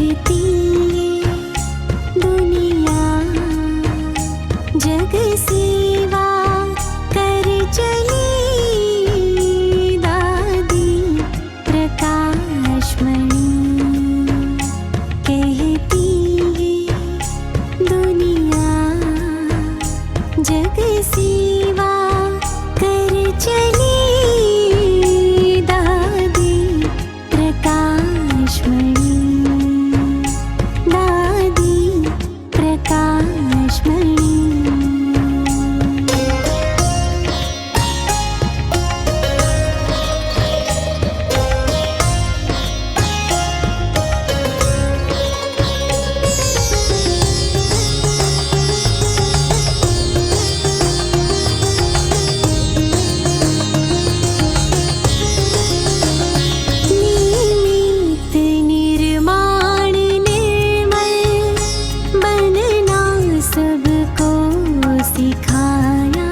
कहती ये दुनिया जग सेवा कर चली दादी प्रकाशमणि कहती ये दुनिया जग सेवा कर चली दादी प्रकाशमणि दादी प्रकाशमणि निमित्त निर्माण निर्मल बनना सबको सिखाया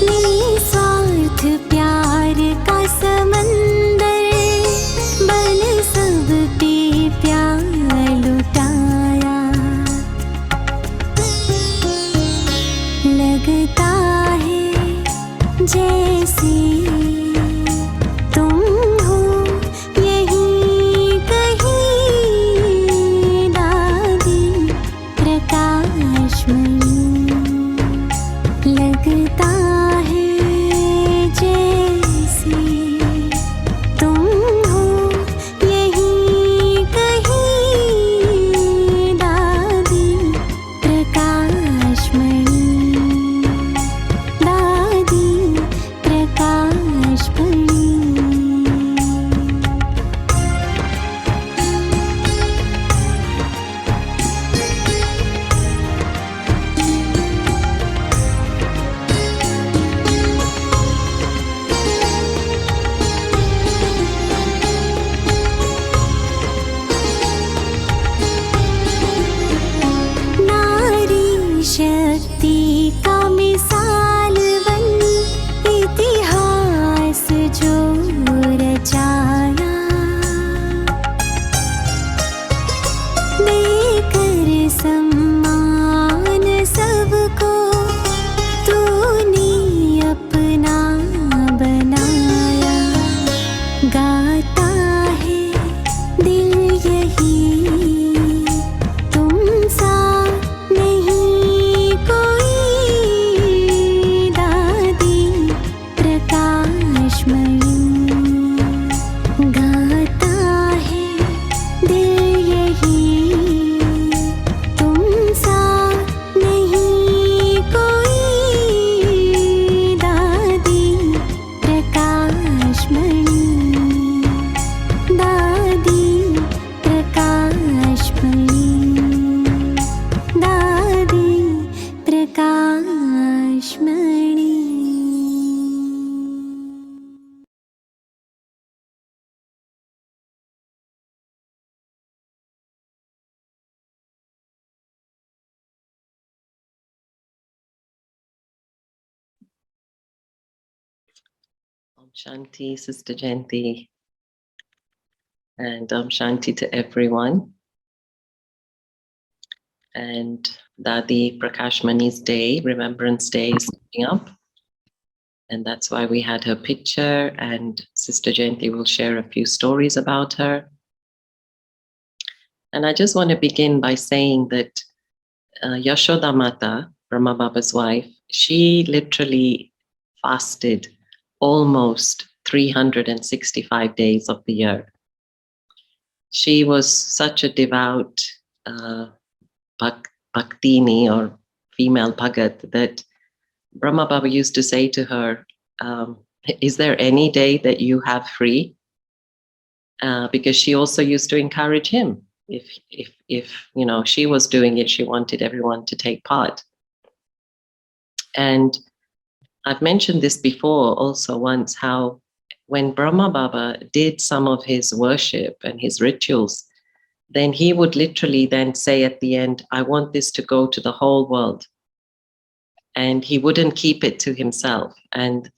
निस्वार्थ प्यार का समंदर बन सब पे प्यार लुटाया लगता है जैसे तुम हो यहीं कहीं दादी प्रकाशमणि लगता है जैसे तुम हो यहीं कहीं दादी प्रकाशमणि दादी प्रकाशमणि नारी शक्ति का मिसाल बन इतिहास जो रचाया देकर सम्मान सबको तूने अपना बनाया गाता है दिल यही तुम सा नहीं कोई दादी प्रकाशमणि गाता है दिल यही तुम सा नहीं कोई दादी प्रकाशमणि दादी प्रकाशमणि दादी Prakashmani Om Shanti, Sister Jayanti, and Om Shanti to everyone. And Dadi Prakashmani's day, Remembrance Day, is coming up. And that's why we had her picture, and Sister Jayanti will share a few stories about her. And I just want to begin by saying that Yashoda Mata, Brahma Baba's wife, she literally fasted almost 365 days of the year. She was such a devout Bhaktini or female Bhagat that Brahma Baba used to say to her, is there any day that you have free? Because she also used to encourage him. If you know she was doing it, she wanted everyone to take part. And I've mentioned this before also once, how when Brahma Baba did some of his worship and his rituals, then he would literally then say at the end, I want this to go to the whole world. And he wouldn't keep it to himself. And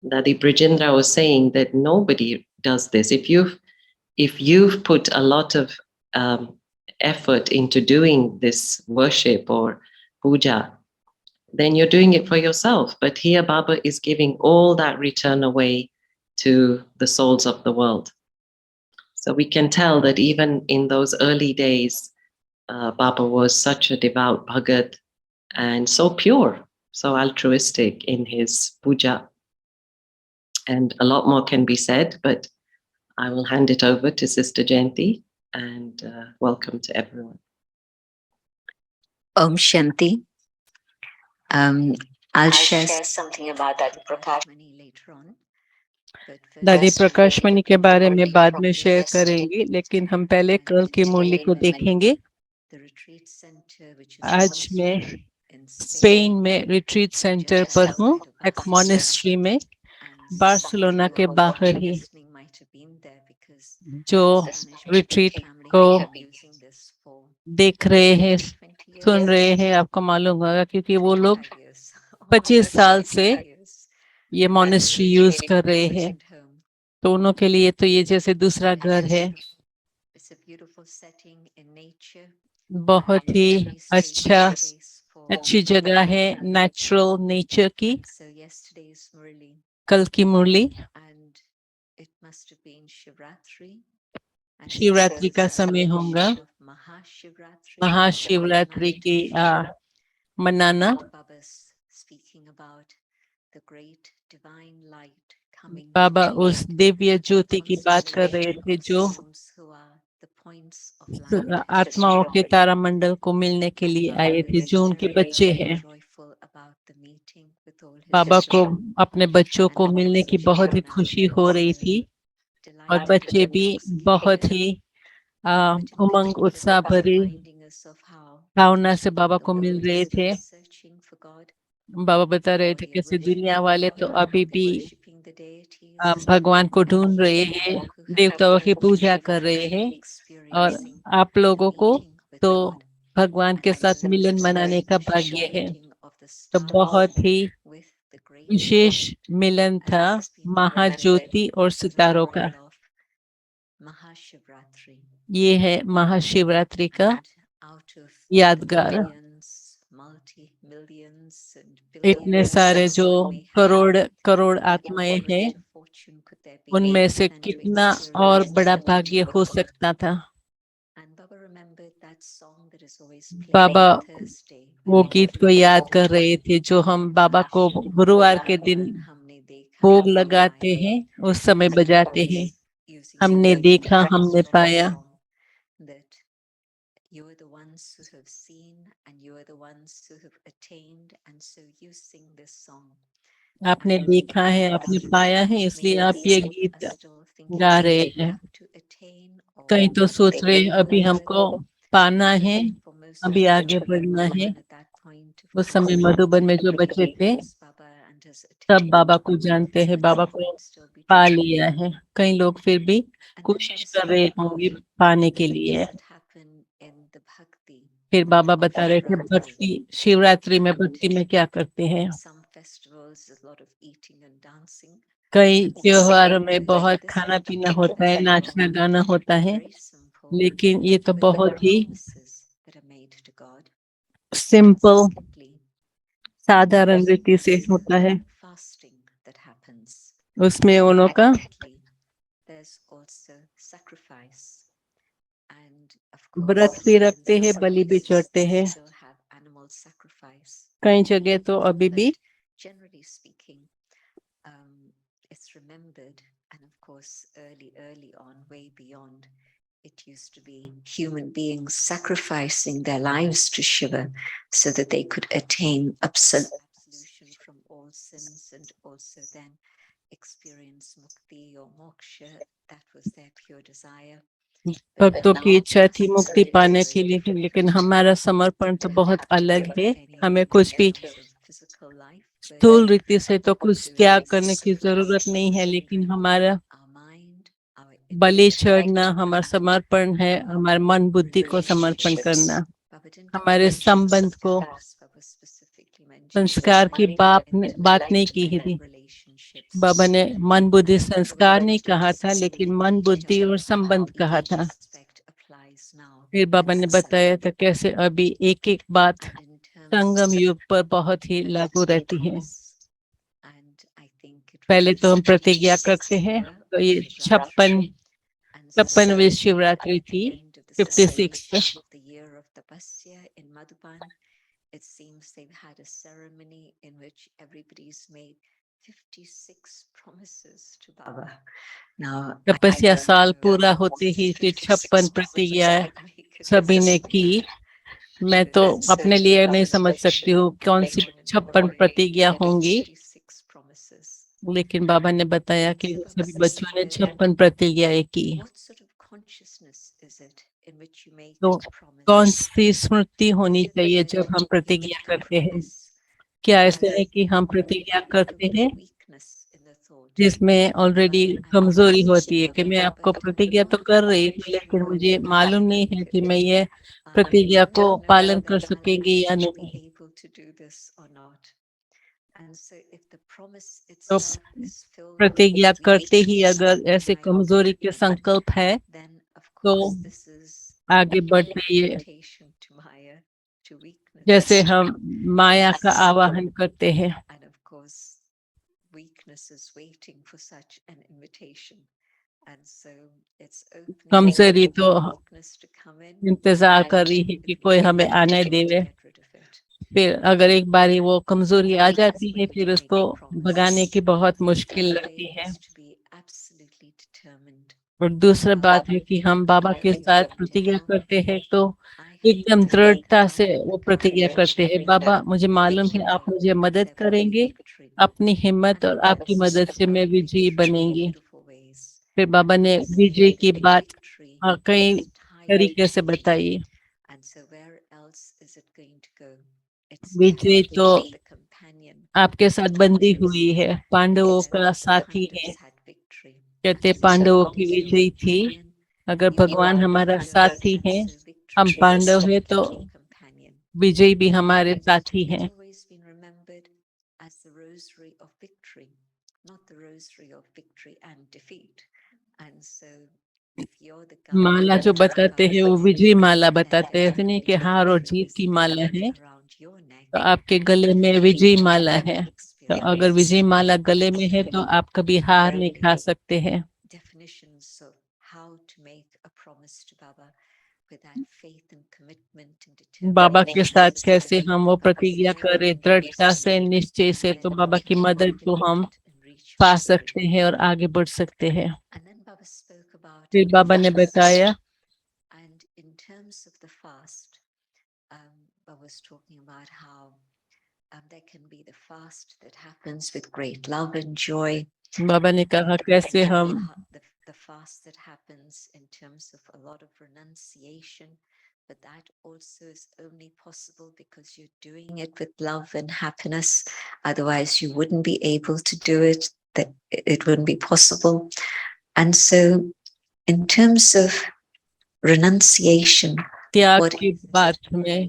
Dadi Brijendra was saying that nobody does this. If you've put a lot of effort into doing this worship or puja, then you're doing it for yourself. But here, Baba is giving all that return away to the souls of the world. So we can tell that even in those early days, Baba was such a devout Bhagat and so pure, so altruistic in his puja. And a lot more can be said, but I will hand it over to Sister Jayanti, and welcome to everyone. Om Shanti. I'll share something about Dadi Prakash Mani later on. दादी प्रकाश मणि के बारे में बाद में share करेंगे, लेकिन हम पहले कल की मुरली को देखेंगे। आज मैं स्पेन में रिट्रीट सेंटर पर हूँ, एक मॉनेस्ट्री में, बार्सिलोना के बाहर ही। जो रिट्रीट को देख रहे हैं, सुन रहे हैं, आपको मालूम होगा क्योंकि वो लोग 25 साल से ये मॉनेस्ट्री यूज कर रहे हैं, तो उन्हों के लिए तो ये जैसे दूसरा घर है। बहुत ही अच्छी जगह है, नेचुरल नेचर की। कल की मुरली शिवरात्रि का समय होगा, महाशिवरात्रि की मनाना। बाबा उस दिव्य ज्योति की बात कर रहे थे जो आत्माओं के तारामंडल को मिलने के लिए आए थे, जो उनके बच्चे हैं। बाबा को अपने बच्चों को मिलने की बहुत ही खुशी हो रही थी और बच्चे भी बहुत ही उमंग उत्साह भरी भावना से बाबा को मिल रहे थे। बाबा बता रहे थे कैसे दुनिया वाले तो अभी भी भगवान को ढूंढ रहे हैं, देवताओं की पूजा कर रहे हैं, और आप लोगों को तो भगवान के साथ मिलन मनाने का भाग्य है। तो बहुत ही विशेष मिलन था महाज्योति और सितारों का। ये है महाशिवरात्रि का यादगार। इतने सारे जो करोड़ आत्माएं हैं, उनमें से कितना और बड़ा भाग्य हो सकता था। बाबा वो गीत को याद कर रहे थे जो हम बाबा को गुरुवार के दिन भोग लगाते हैं, उस समय बजाते हैं। हमने देखा, हमने पाया। You are the ones who have seen and you are the ones who have attained, and so you sing this song. आपने देखा है, आपने पाया है, इसलिए आप ये गीत गा रहे हैं। कहीं तो सोच रहे अभी हमको पाना है, अभी आगे बढ़ना है। उस समय मधुबन में जो बच्चे थे सब बाबा को जानते हैं, बाबा को पा लिया है। कई लोग फिर भी कोशिश कर रहे होंगे पाने के लिए। फिर बाबा बता रहे थे भक्ति, शिवरात्रि में भक्ति में क्या करते हैं। कई त्योहारों में बहुत खाना पीना होता है, नाचना गाना होता है, लेकिन ये तो बहुत ही सिंपल साधारण रीति से होता है। उसमें उन्हों का व्रत भी रखते हैं, बलि भी चढ़ते हैं। कई जगह तो अभी भी it used to be human beings sacrificing their lives to Shiva so that they could attain absolution from all sins and also then experience mukti or moksha. That was their pure desire. भक्तों की इच्छा थी मुक्ति पाने के लिए, लेकिन हमारा समर्पण तो बहुत अलग है। हमें कुछ भी स्थूल रीति से तो कुछ त्याग करने की जरूरत नहीं है, लेकिन हमारा बलि चढ़ना हमारा समर्पण है, हमारे मन बुद्धि को समर्पण करना। हमारे संबंध को, संस्कार की बात नहीं की थी। बाबा ने मन बुद्धि संस्कार नहीं कहा था, लेकिन मन बुद्धि और संबंध कहा था। applies now. फिर बाबा ने बताया था कैसे अभी एक एक बात And in terms Sangam of युग पर बहुत ही this लागू रहती है। promise, and I think it पहले was तो हम the प्रतिज्ञा 56th करते हैं, year तो ये of Shivratri. And so 56वीं at Shivratri the थी, end of the 56th। celebration of the year of Tapasya in Madhuban, it seems they've had a ceremony in which everybody's made 56 promises to Baba. Now, I तपस्या don't साल know पूरा what होते ही फिर 56 56 promises प्रतिज्ञाएं would make it सभी this ने की। year. मैं तो So अपने लिए नहीं समझ सकती हूँ कौन सी one in 56 Bombay प्रतिज्ञा made होंगी, 56 promises. लेकिन बाबा ने बताया And कि so सभी Baba बच्चों ने said, 56 प्रतिज्ञाएं की। what sort of consciousness is it in which you make तो a promise? कौन सी स्मृति होनी Is it चाहिए that जब हम in प्रतिज्ञा making a करते हैं? promise, क्या there ऐसे है is कि हम already प्रतिज्ञा a करते little bit हैं of weakness in the thought? जिसमें ऑलरेडी Well, I'm कमजोरी promising होती है you, कि मैं Baba, आपको but प्रतिज्ञा I'm तो not कर रही quite हूँ, लेकिन sure मुझे whether मालूम नहीं है कि मैं ये I प्रतिज्ञा को don't know पालन whether कर I'll सकेंगी या actually नहीं। be able to do this or not. And so if the promise तो itself is filled प्रतिज्ञा with करते ही weakness अगर in ऐसे my कमजोरी के commitment, संकल्प है then of तो course this is आगे बढ़ते ये invitation to Maya, to weakness. जैसे हम माया का आवाहन करते हैं, And of course, weakness is waiting for such an invitation. And so it's opening कमजोरी for तो weakness to come in. इंतजार and कर रही है कि if कोई we are हमें आने able to देवे। get rid of it. फिर अगर एक बारी वो कमजोरी आ जाती है When फिर we उसको make a promise, भगाने की बहुत the मुश्किल takeaway लगती है। is to be absolutely determined. और दूसरा Now, बात है कि हम बाबा I के feel साथ that प्रतिज्ञा now करते हैं तो I have एकदम become दृढ़ता से one वो with प्रतिज्ञा Baba. करते हैं, बाबा मुझे मालूम है आप मुझे मदद There will be करेंगे, victory. अपनी हिम्मत And और Baba आपकी spoke मदद से मैं about विजयी victory in बनेंगी। beautiful ways. फिर बाबा ने He said विजय की that बात victory कई is tied तरीके to से you. बताई। And so where else is it going to go? It's Vijay definitely तो the companion. आपके साथ बंधी हुई है, पांडवों So का the साथी है। Pandavas had victory. कहते So पांडवों की if you're विजयी थी, companion, अगर you भगवान are हमारा victor. साथी है, And so हम victory पांडव is है तो definitely companion. विजय भी हमारे साथी It's हैं। always been remembered as the rosary of victory, not the rosary of victory and defeat. And so if you're the Mala guardian जो of बताते हैं वो Baba's विजय name, माला then बताते हैं, ऐसे नहीं कि definitely हार और there जीत is की माला victory है। around your neck. तो आपके गले And में you विजय will माला है, तो experience अगर विजय माला गले में है victory. तो आप कभी हार नहीं खा सकते हैं। Definitions of how to make a promise to Baba with that faith and commitment and बाबा के साथ determination. कैसे हम वो प्रतिज्ञा करें दृढ़ता से, निश्चय से, And तो then बाबा की we मदद को हम implement and reach पा Baba. सकते हैं और आगे बढ़ सकते हैं। And then Baba spoke about फिर बाबा ने fast. बताया, And in terms of the fast, Baba was talking about how there can be the fast that happens with great love and joy. बाबा ने कहा कैसे हम The fast that happens in terms of a lot of renunciation, but that also is only possible because you're doing it with love and happiness. Otherwise, you wouldn't be able to do it, that it wouldn't be possible. And so, in terms of renunciation, त्याग what की बात में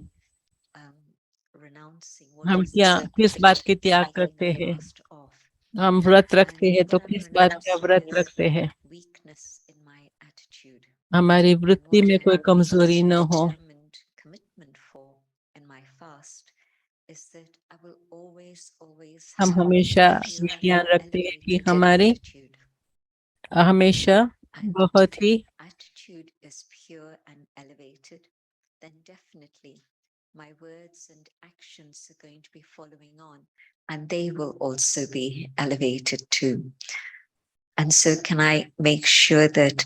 renouncing, हम what is क्या the किस बात की त्याग करते हैं? fast of? हम व्रत रखते And हैं तो what I'm किस बात का व्रत renouncing is रखते हैं? weakness in my attitude. हमारी And वृत्ति what में कोई I'm कमजोरी न हो। determined commitment for in my fast is that I will always हम have हमेशा a pure ये ध्यान and रखते हैं कि elevated हमारी attitude. हमेशा And बहुत if he attitude is pure and elevated, then definitely my words and actions are going to be following on, and they will also be elevated too. And so, can I make sure that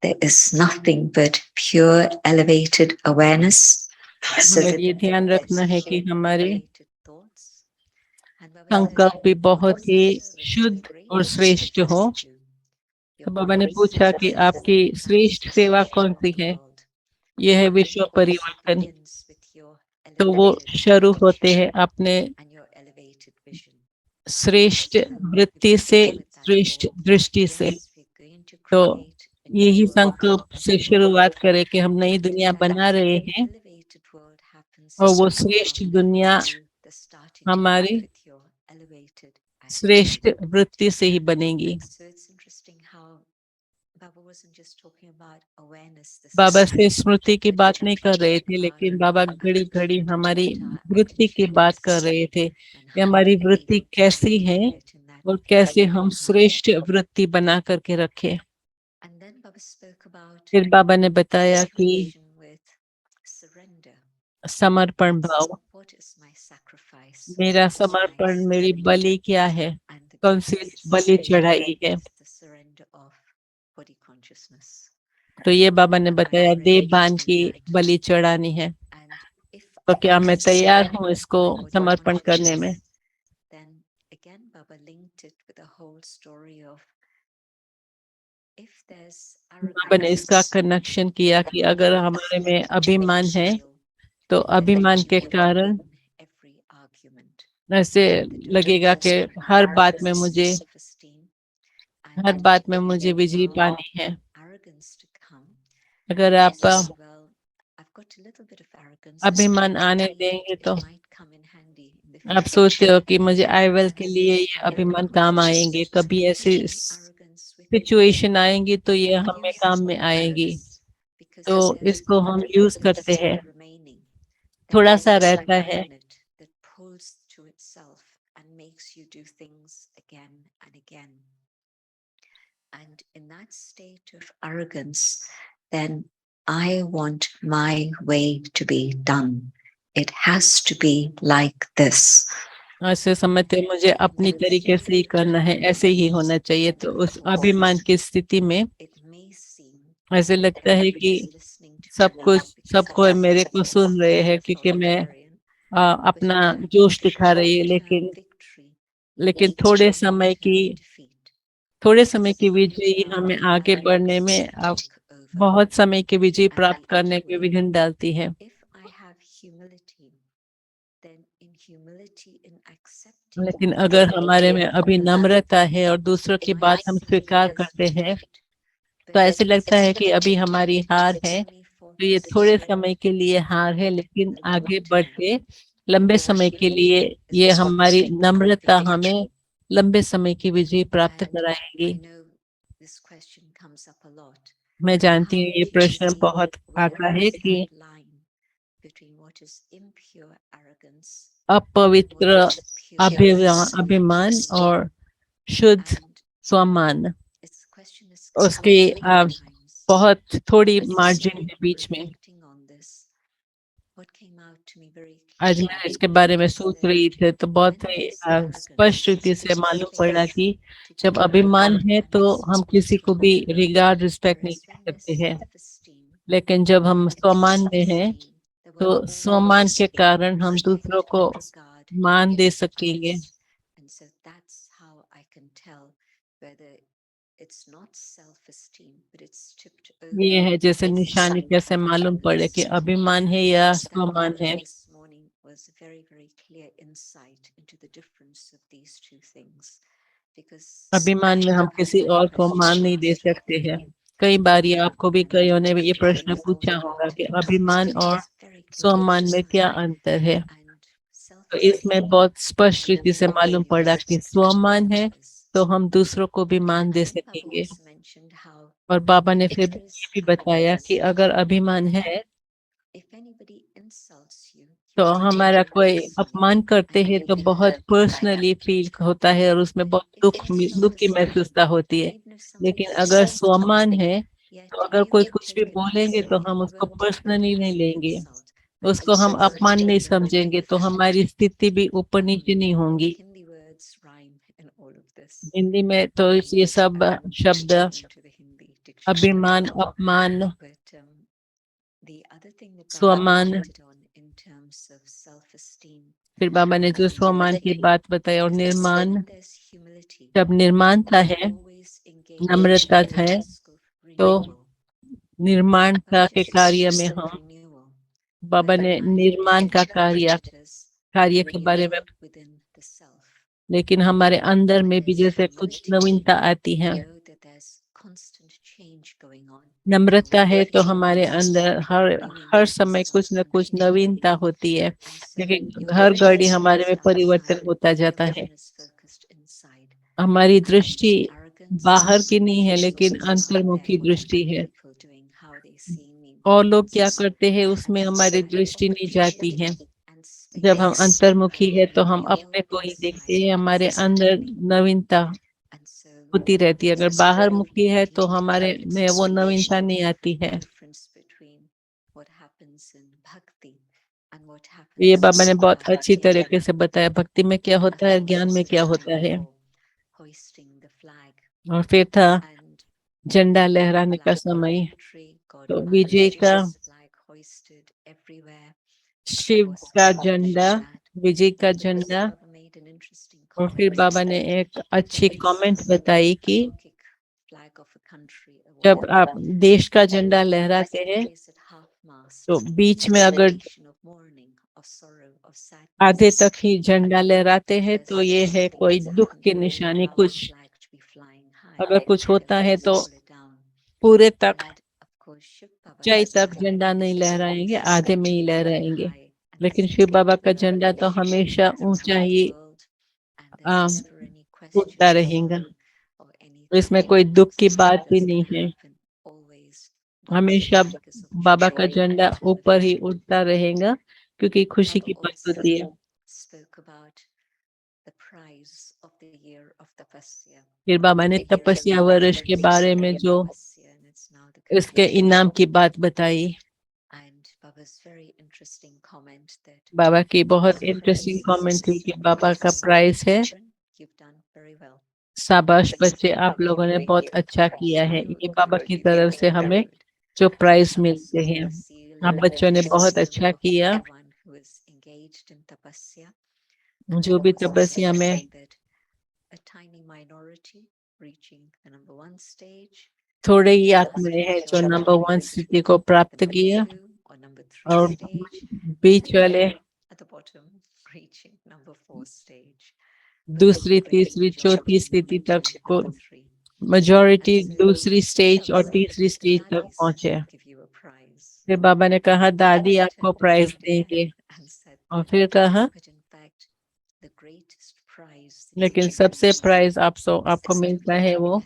there is nothing but pure, elevated awareness? So हमें that ये ध्यान there's रखना है कि pure, हमारे elevated thoughts. And Baba said, संकल्प भी बहुत "What he is the service, शुद्ध the और greatest श्रेष्ठ service हो। to you? तो Your बाबा ने greatest पूछा कि service is आपकी the श्रेष्ठ सेवा transformation कौन of सी the है? world." यह है And विश्व it also परिवर्तन। begins with your तो वो elevated शुरू होते attitude हैं अपने and your elevated vision. श्रेष्ठ So वृत्ति if we से, go with that श्रेष्ठ thought, दृष्टि से, yes, we're going to तो create a new यही world. संकल्प से शुरुआत करें कि हम नई And दुनिया बना रहे the हैं elevated world happens और वो through श्रेष्ठ दुनिया you, the starting हमारी with your elevated attitude. श्रेष्ठ वृत्ति से ही बनेगी। So it's interesting how Baba बाबा से स्मृति की बात नहीं कर रहे थे, लेकिन बाबा घड़ी घड़ी हमारी वृत्ति की बात कर रहे थे कि हमारी वृत्ति कैसी है और कैसे हम श्रेष्ठ वृत्ति बना करके रखें। फिर बाबा ने बताया कि समर्पण भाव, मेरा समर्पण, मेरी बलि क्या है, कौन सी बलि चढ़ाई है। तो ये बाबा ने बताया देव बान की बलि चढ़ानी है। तो क्या मैं तैयार हूँ इसको समर्पण करने में? बाबा ने इसका कनेक्शन किया कि अगर हमारे में अभिमान है तो अभिमान के कारण ऐसे लगेगा कि हर बात में मुझे विजय पानी है। अगर आप अभिमान आने देंगे तो आप सोचते हो कि मुझे आईवेल के लिए ये अभिमान काम आएंगे, कभी ऐसी सिचुएशन आएंगी तो ये हमें काम में आएगी, तो इसको हम यूज करते हैं। थोड़ा सा रहता है, and in that state of arrogance, then I want my way to be done. It has to be like this. ऐसे समझते मुझे अपनी तरीके से ही करना है, ऐसे ही होना चाहिए। तो उस अभिमान की स्थिति में ऐसे लगता है कि सबको मेरे को सुन रहे हैं क्योंकि मैं अपना जोश दिखा रही है, लेकिन थोड़े समय की विजय हमें आगे बढ़ने में, बहुत समय की विजय प्राप्त करने में विघ्न डालती है। लेकिन अगर हमारे में अभी नम्रता है और दूसरों की बात हम स्वीकार करते हैं, तो ऐसे लगता है कि अभी हमारी हार है, तो ये थोड़े समय के लिए हार है, लेकिन आगे बढ़ते लंबे समय के लिए ये हमारी नम्रता हमें लंबे समय की विजय प्राप्त कराएगी। मैं जानती हूँ ये प्रश्न बहुत आता है कि अपवित्र अभिमान और शुद्ध स्वमान, उसकी बहुत थोड़ी मार्जिन है बीच में। आज मैं इसके बारे में सोच रही थी तो बहुत ही स्पष्ट रीति से मालूम पड़ा कि जब अभिमान है तो हम किसी को भी रिस्पेक्ट नहीं कर सकते हैं, लेकिन जब हम स्वमान में हैं तो स्वमान के कारण हम दूसरों को मान दे सकेंगे। ये है जैसे निशानी कैसे मालूम पड़े कि अभिमान है या स्वमान है। अभिमान में हम किसी और को मान नहीं दे सकते हैं। कई बार ये आपको भी कईयों ने ये प्रश्न पूछा होगा कि अभिमान और स्वमान में क्या अंतर है। तो इसमें बहुत स्पष्ट रीति से मालूम पड़ा कि स्वमान है तो हम दूसरों को भी मान दे सकेंगे। और बाबा ने फिर ये भी बताया कि अगर अभिमान है तो हमारा कोई अपमान करते हैं तो बहुत पर्सनली फील होता है और उसमें बहुत दुख की महसूसता होती है। लेकिन अगर स्वमान है तो अगर कोई कुछ भी बोलेंगे तो हम उसको पर्सनली नहीं लेंगे, उसको हम अपमान नहीं समझेंगे, तो हमारी स्थिति भी ऊपर नीचे नहीं होंगी। हिंदी में तो ये सब शब्द अभिमान, अपमान, स्वमान, फिर बाबा ने जो स्वमान की बात बताई और निर्माण, जब निर्माणता है, नम्रता है, तो निर्माण का के कार्य में हम, बाबा ने निर्माण का कार्य के बारे में, लेकिन हमारे अंदर में भी जैसे कुछ नवीनता आती है। नम्रता है तो हमारे अंदर हर समय कुछ न कुछ नवीनता होती है, लेकिन हर घड़ी हमारे में परिवर्तन होता जाता है। हमारी दृष्टि बाहर की नहीं है लेकिन अंतर्मुखी दृष्टि है। और लोग क्या करते हैं उसमें हमारी दृष्टि नहीं जाती है। जब हम अंतर्मुखी है तो हम अपने को ही देखते हैं, हमारे अंदर नवीनता होती रहती है। अगर बाहर मुखी है तो हमारे में वो नवीनता नहीं आती है। ये बाबा ने बहुत अच्छी तरीके से बताया भक्ति में क्या होता है, ज्ञान में क्या होता है। और फिर था झंडा लहराने का समय, तो विजय का, शिव का झंडा, विजय का झंडा। और फिर बाबा ने एक अच्छी कमेंट बताई कि जब आप देश का झंडा लहराते हैं तो बीच में अगर आधे तक ही झंडा लहराते हैं तो ये है कोई दुख की निशानी। कुछ अगर कुछ होता है तो पूरे तक ऊंचाई तक झंडा नहीं लहराएंगे, आधे में ही लहराएंगे। लेकिन शिव बाबा का झंडा तो हमेशा ऊंचा ही उड़ता रहेगा। इसमें कोई दुख की बात भी नहीं है। हमेशा बाबा का झंडा ऊपर ही उड़ता रहेगा क्योंकि खुशी की बात होती है। फिर बाबा ने तपस्या वर्ष के बारे में जो इसके इनाम की बात बताई। बाबा की बहुत इंटरेस्टिंग कमेंट थी कि बाबा का प्राइस है शाबाश बच्चे, आप लोगों ने बहुत अच्छा किया है। ये बाबा की तरफ से हमें जो प्राइज मिलते हैं, आप बच्चों ने बहुत अच्छा किया। जो भी तपस्या में थोड़े ही आत्माएं हैं जो नंबर 1 स्थिति को प्राप्त किया और बीच वाले दूसरी, तीसरी, चौथी स्थिति तक को मेजॉरिटी दूसरी स्टेज और तीसरी स्टेज तक पहुंचे। फिर बाबा ने कहा दादी आपको प्राइज देंगे, और फिर कहा लेकिन सबसे प्राइज आपको मिलता है वो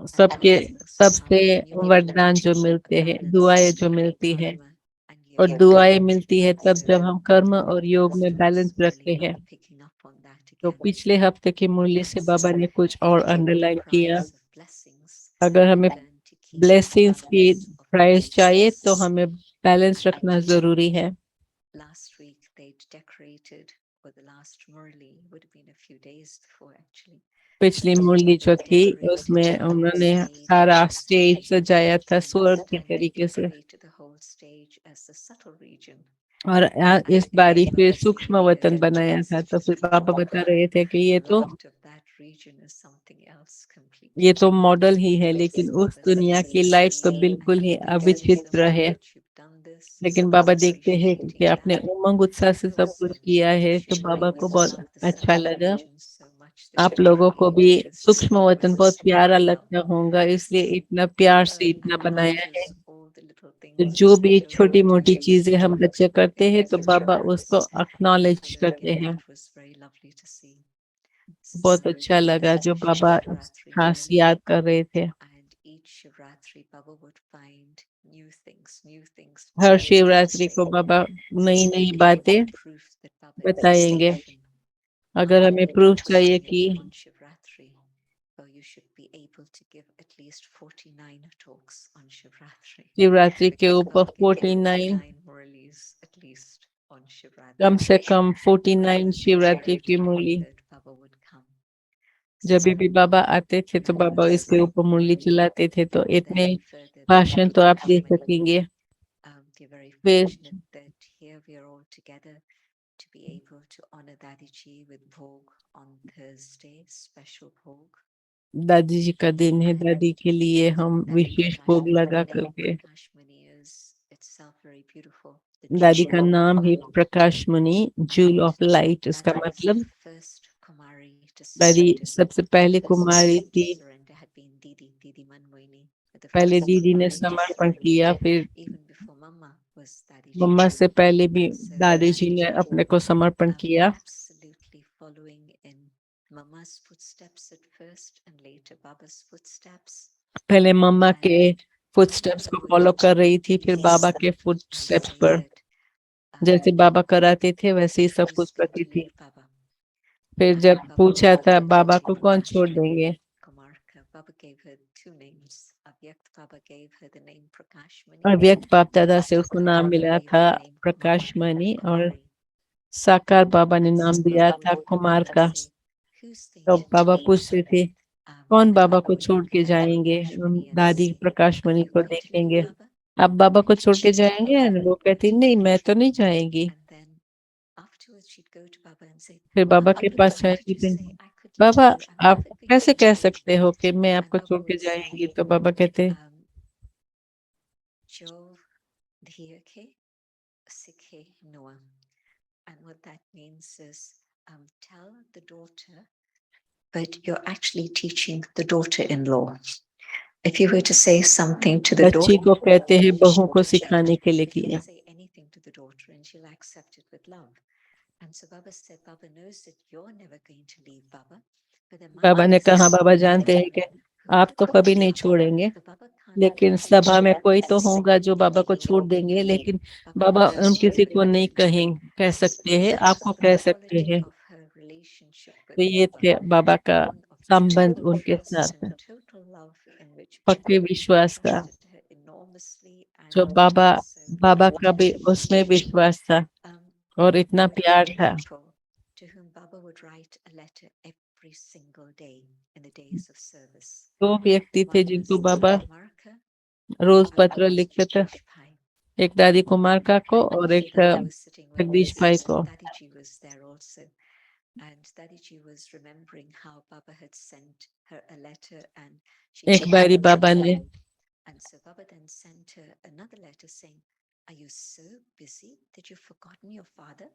सबके सबसे वरदान जो मिलते हैं, दुआएं जो मिलती है। और दुआएं मिलती है तब जब हम कर्म और योग में बैलेंस रखते हैं। तो पिछले हफ्ते की मुरली से बाबा ने कुछ और अंडरलाइन किया। अगर हमें ब्लेसिंग्स की प्राइस चाहिए तो हमें बैलेंस रखना जरूरी है। पिछली मुरली जो थी उसमें उन्होंने सारा स्टेज सजाया था स्वर्ग के तरीके से, और इस बारी फिर सूक्ष्म वतन बनाया था। तो फिर बाबा बता रहे थे कि ये तो मॉडल ही है, लेकिन उस दुनिया की लाइट तो बिल्कुल ही अविचित्र है। लेकिन बाबा देखते हैं कि आपने उमंग उत्साह से सब कुछ किया है, तो बाबा को बहुत अच्छा लगा। आप लोगों को भी सूक्ष्म वतन बहुत प्यारा लगता होगा, इसलिए इतना प्यार से इतना बनाया है। तो जो भी छोटी मोटी चीजें हम बच्चे करते हैं तो बाबा उसको अक्नॉलेज करते हैं। बहुत अच्छा लगा जो बाबा खास याद कर रहे थे। हर शिवरात्रि को बाबा नई नई बातें बताएंगे। अगर हमें प्रूफ चाहिए कि शिवरात्रि के ऊपर 49 कम से कम 49 शिवरात्रि की मुरली, जब भी बाबा आते थे तो बाबा इसके ऊपर मुरली चलाते थे, तो इतने भाषण तो आप दे सकेंगे। फिर दादी जी का दिन है, दादी के लिए हम विशेष भोग लगा करके। दादी का नाम है प्रकाश मुनि, जूल ऑफ लाइट। इसका मतलब दादी सबसे पहले कुमारी थी। पहले दीदी ने समर्पण किया, फिर मम्मा से पहले भी दादी जी ने अपने को समर्पण किया। Mama's footsteps at first and later Baba's footsteps. पहले मम्मा के And फुटस्टेप्स को Baba फॉलो would कर रही थी, फिर tease बाबा के and फुटस्टेप्स say पर that, जैसे बाबा कराते थे वैसे ही सब who's कुछ going करती to थी। leave Baba? फिर And जब Baba पूछा would था look बाबा at को कौन छोड़ Prakashmani देंगे, Kumarka. Baba gave her two names. Avyakt Baba gave her the name Prakashmani. अव्यक्त बाप दादा से उसको Sakar नाम Baba मिला gave था her the name Prakash Kumari, मणि और Kumari. साकार बाबा ने And नाम so दिया Baba था would कुमार look का। and say, who's तो going to बाबा leave पूछते थे कौन And बाबा Baba को would छोड़ look के at जाएंगे। हम Prakashmani and दादी say, Prakash are Mani you को going to leave देखेंगे, Baba? आप बाबा को छोड़ के She'd say, जाएंगे? "No." वो कहती नहीं, मैं तो नहीं जाएंगी। And then afterwards she'd go to Baba and say, फिर बाबा के Abba, पास how जाएंगी, could you फिर say I could leave Baba you? I'm आप never going कैसे to कह leave you." सकते हो कि मैं And आपको Baba छोड़ के would जाएंगी? say, तो बाबा कहते Jo dhiye ke sikhe Noah. And what that means is tell the daughter, but you're actually teaching the daughter-in-law. If you were to say something to the बच्ची daughter, को कहते हैं बहू को she'll सिखाने के लिए you can किया। say anything to the daughter and she'll accept it with love. And so Baba said, Baba knows that you're never going to leave Baba. But there might Baba be ने कहा some बाबा जानते हैं कि women who आप तो could कभी leave नहीं Baba. छोड़ेंगे, But Baba can't लेकिन teach सभा में कोई तो this होगा जो बाबा को anymore. छोड़ देंगे, लेकिन Baba बाबा knows उन she'll किसी को never नहीं कह This is सकते हैं, आपको the कह सकते quality हैं। of her relationship with तो ये Baba. थे बाबा का One of संबंध total उनके trust साथ, and total love in which पक्के Baba विश्वास का, trusted her enormously जो and बाबा also बाबा का loved भी her उसमें hugely. विश्वास था और इतना There were प्यार two था। people to whom Baba would write a letter every single day in the days of service. दो व्यक्ति थे One जिनको was Baba Marka, rose the पत्र other was लिखते थे, Jagdish Pai. एक दादी कुमार का को And और एक Baba was sitting with Jagdish us, भाई and को। Dadiji was there also. And Dadiji was remembering how Baba had sent her a letter and she एक बारी hadn't बाबा ने replied. And so Baba then sent her another letter saying, "Are you so busy that you've forgotten your father?"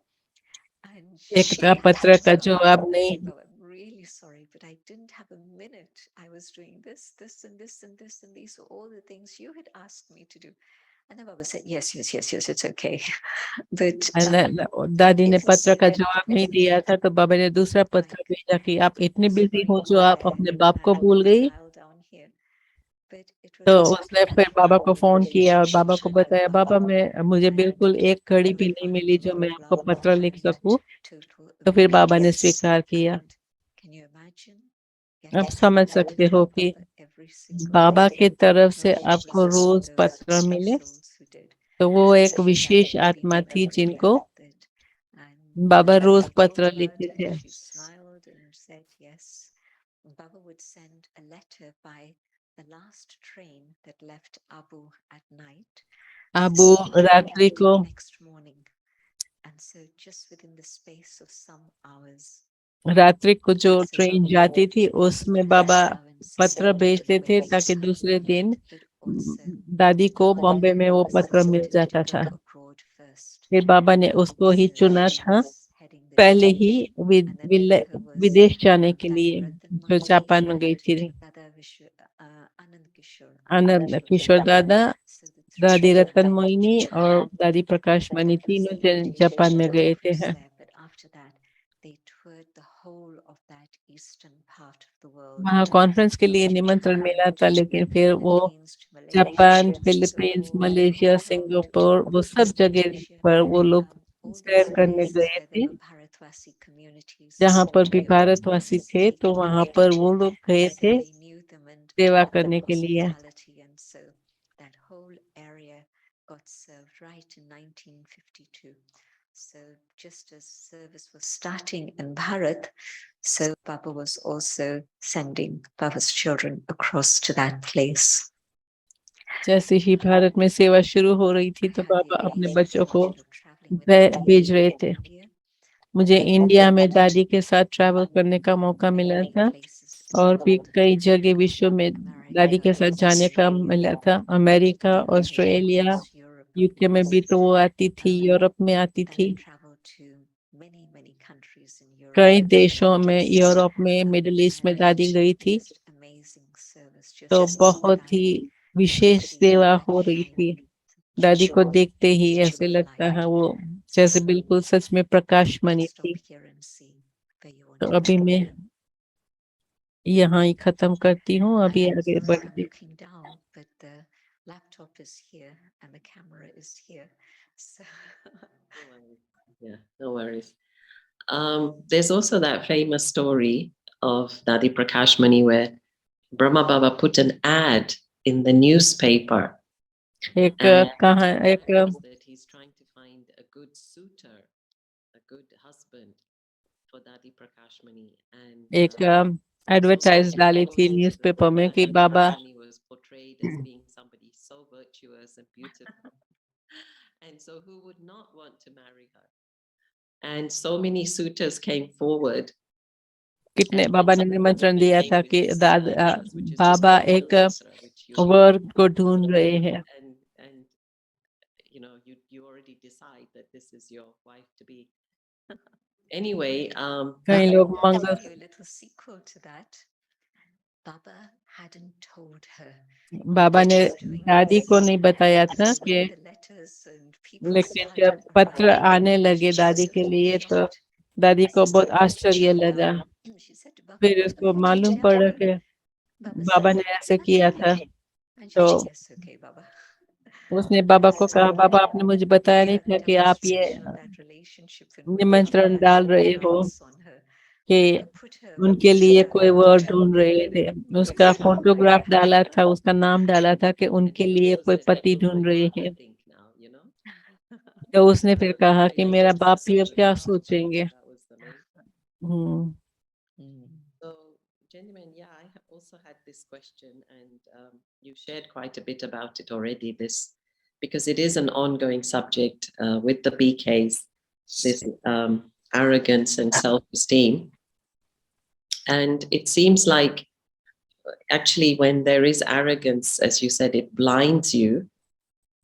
And एक she का पत्र was का sorry. जवाब She नहीं। said, "Baba, I'm really sorry, but I didn't have a minute. I was doing this, this, and this, and this, and these were all the things you had asked me to do." And then Baba said, "Yes, yes, yes, yes, it's okay." But दादी ने it was पत्र का said जवाब नहीं दिया था, तो बाबा ने दूसरा पत्र like भेजा कि आप इतनी this बिजी हो bright जो आप hair अपने बाप को and भूल a गई। smile down here. But it तो was उसने exactly फिर बाबा को how फोन she किया और बाबा को trusted बताया, Baba. बाबा मुझे And बिल्कुल एक घड़ी भी Baba नहीं found मिली a जो lot मैं of आपको love पत्र लिख and सकूं। total तो फिर बाबा ने obedience. स्वीकार किया। And can you imagine आप getting समझ a सकते letter हो from कि Baba every single बाबा day? की तरफ से Nobody आपको was among रोज those पत्र sweet मिले, souls who did. तो वो And एक so that wishes made me आत्मा थी very जिनको glad that Baba rose she पत्र told लिखते her थे। and she smiled and said yes. Baba would send a letter by the last train that left Abu at night. अब So the train रात्रि left को the next morning. And so just within the space of some hours, रात्रि को जो and so train Baba जाती would थी उसमें बाबा go and see पत्र भेजते her थे when ताकि she दूसरे दिन but also दादी को Baba बॉम्बे knew में वो Baba पत्र मिल wanted जाता to था। go abroad first. फिर बाबा ने उसको ही So चुना she था was heading the पहले day, he and then with her was विदेश जाने के Dada लिए, Ratan जो Mati जापान में गई and थी। Dada Anand Kishore. Anand Kishore दादा, So the three दादी of Ratan them went to Mohini और Japan. दादी प्रकाश But मणि that was तीनों the invitation जापान में गए थे। conference there. But after that, they toured the whole of that eastern part of the world. वहाँ conference के लिए From निमंत्रण Japan मिला to था, लेकिन फिर वो Philippines to Malaysia Japan, to Philippines, Singapore, Malaysia, Hong Kong to Singapore, वो सब जगह Indonesia, पर वो लोग all those सैर करने places गए where there थे। were Bharatwasi communities. जहाँ पर भी They all भारतवासी थे तो वहाँ visited पर वो लोग गए so that थे they knew them and सेवा taught them करने के लिए। hospitality. And so that whole area got served right in 1952. So just as service was starting in Bharat, so Baba was also sending Baba's children across to that place. जैसे ही भारत में सेवा शुरू हो रही थी तो I had the बाबा अपने amazing बच्चों को privilege of traveling with Dadiji भेज रहे in थे। India. मुझे इंडिया में दादी के साथ ट्रैवल करने का मौका Many, मिला many था places in और the भी world. कई जगह विश्व में दादी के साथ जाने का मिला था। America, Australia, Across Europe, UK में भी तो वो आती थी, यूरोप में आती and थी, I traveled to many, many countries in Europe. कई देशों में, यूरोप में, मिडिल ईस्ट में दादी गई थी। Just amazing service. Just तो to see बहुत that, ही विशेष see सेवा that हो रही थी। shining दादी को jewel देखते ही is ऐसे jewel लगता light. है वो जैसे बिल्कुल सच में प्रकाशमणि Stop थी। here and see where you want तो to अभी go. मैं यहाँ ही खत्म करती हूँ, अभी I'm आगे sorry, बढ़ती I'm looking down, but the laptop is here and the camera is here. So No worries. Yeah, no worries. There's also that famous story of Dadi Prakash Mani where Brahma Baba put an ad in the newspaper. एक And कहा the एक ad was that he's trying to find a good suitor, a good husband for Dadi Prakash Mani. And एक advertise डाली थी newspaper में कि बाबा Mani was portrayed as being somebody so virtuous and beautiful. And so who would not want to marry her? And so many suitors came forward. कितने And Baba then ने some of निमंत्रण them दिया came था with कि this, names which is just Baba like एक Mangasra, which you वर को ढूंढ रहे हैं and you know you already decide that this is your wife to be. Anyway, कई लोग I'll Mangal tell you a little sequel to that. Baba hadn't told her. Baba that ने she's doing दादी this. को नहीं बताया And था so कि when the letters and people लेकिन started जब पत्र arriving, आने लगे she दादी was के a लिए bit तो shocked. दादी को She बहुत said, आश्चर्य लगा she said to Baba, फिर "Baba, उसको did you मालूम tell पड़ा her?" कि Baba बाबा says, ने ऐसे "That's किया था okay." And she तो said, "Yes, okay, Baba." उसने बाबा को So कहा बाबा आपने मुझे बताया नहीं clear था कि आप ये demonstration of that relationship in which निमंत्रण Baba डाल had रहे हो eyes on her. कि Baba put her उनके voice लिए to कोई that. वर्ड ढूंढ रहे थे उसका फोटोग्राफ डाला था उसका नाम डाला था कि and उनके he लिए knows कोई that पति you're ढूंढ my रहे wife, I हैं think now, you know. तो उसने फिर So कहा that कि मेरा relationship बाप is ये good. क्या So सोचेंगे that was the main. Hmm So, gentlemen, yeah, I have also had this question, and you shared quite a bit about it already. This because it is an ongoing subject with the BKs, this arrogance and self-esteem, and it seems like actually when there is arrogance, as you said, it blinds you.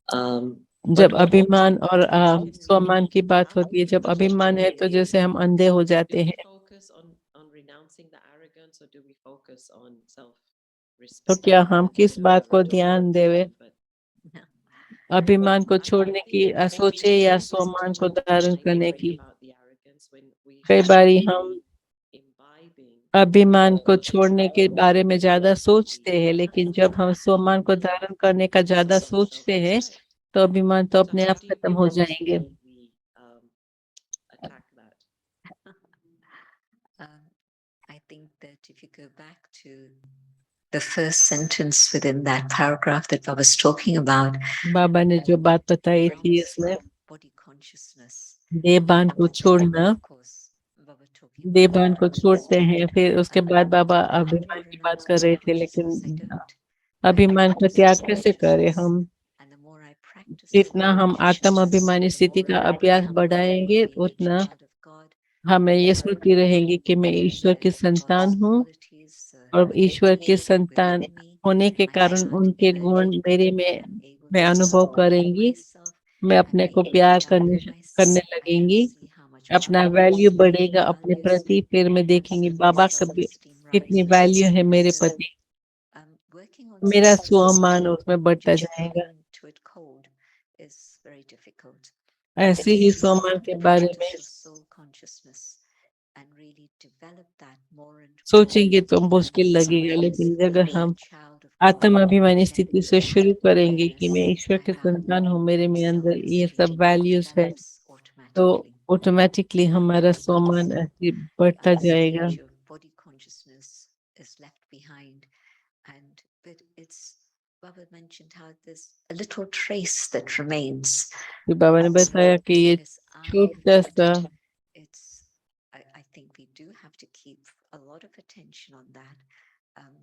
जब But अभिमान और स्वमान की बात होती है जब अभिमान है तो जैसे हम अंधे हो do जाते we हैं focus on renouncing the arrogance, or do we focus on self-respect? तो क्या हम That's किस a बात को rhetorical ध्यान देवे question, but अभिमान को I छोड़ने think की maybe सोचे we या need स्वमान to को talk धारण करने primarily की about the arrogance when we कई have बारी to हम be imbibing अभिमान को the छोड़ने के true बारे में ज्यादा सोचते हैं identity. लेकिन जब हम स्वमान को धारण करने का ज्यादा सोचते हैं तो अभिमान तो So अपने how आप do you खत्म हो propose जाएंगे we attack that? I think that if you go back to the first sentence within that paragraph that I was talking about, बाबा ने जो बात बताई थी realms इसमें of body consciousness, देहभान को that's छोड़ना of course Baba talking about देहभान को arrogance. छोड़ते हैं फिर उसके बाद बाबा How do अभिमान we की बात renounce कर body रहे थे consciousness? I लेकिन don't. अभिमान का त्याग कैसे करें हम And the more I practice जितना body हम आत्म consciousness, अभिमानी the स्थिति more का I अभ्यास become बढ़ाएंगे aware of being a उतना child of God, हमें ये the स्मृति more I रहेगी कि मैं learn ईश्वर की that संतान God's हूँ qualities और ईश्वर की me, संतान within me, होने के my कारण heart उनके गुण emerging, मेरे में I'm able मैं to अनुभव forgive करेंगी myself, मैं I'm अपने को able to प्यार value करने myself, I can लगेंगी see how much अपना Baba वैल्यू also बढ़ेगा अपने values प्रति me, फिर मैं and देखेंगी so my बाबा कभी self-esteem कितनी rises. वैल्यू है मेरे So प्रति working on मेरा self-esteem स्वमान उसमें बढ़ता to come जाएगा into it cold is very difficult. ऐसे ही स्वमान के बारे में Practice of soul consciousness and really develop that more and more. सोचेंगे तो मुश्किल लगेगा लेकिन अगर हम आत्म अभिमानी स्थिति से शुरू करेंगे कि मैं ईश्वर के संतान हूँ मेरे में अंदर ये सब वैल्यूज है तो ऑटोमेटिकली हमारा स्वमान ऐसे बढ़ता जाएगा Stage of body consciousness is left behind, and but it's Baba mentioned how there's a little trace that remains. फिर बाबा ने बताया कि ये As I छोटा look सा at it, it's I think we do have to keep a lot of attention on that,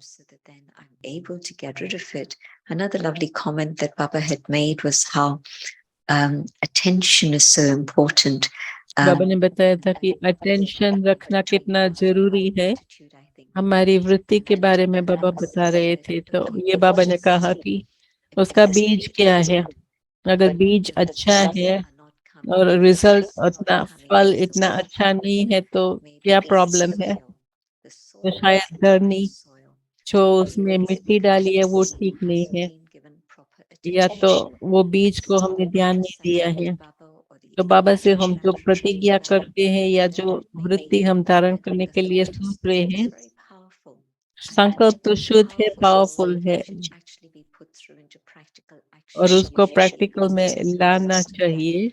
so that then I'm able to get rid of it. Another lovely comment that Baba had made was how attention is so important. बाबा ने बताया था कि attention रखना कितना जरूरी है हमारी वृत्ति के बारे में बाबा बता रहे थे तो ये बाबा ने कहा कि उसका बीज क्या है अगर बीज अच्छा है और रिजल्ट उतना फल इतना अच्छा नहीं है तो क्या प्रॉब्लम है तो शायद धरनी जो उसमें मिट्टी डाली है वो ठीक नहीं है या तो वो बीज को हमने ध्यान नहीं दिया है तो बाबा से हम जो प्रतिज्ञा करते हैं या जो वृत्ति हम धारण करने के लिए सोच रहे हैं संकल्प तो शुद्ध है, पावरफुल है और उसको प्रैक्टिकल में लाना चाहिए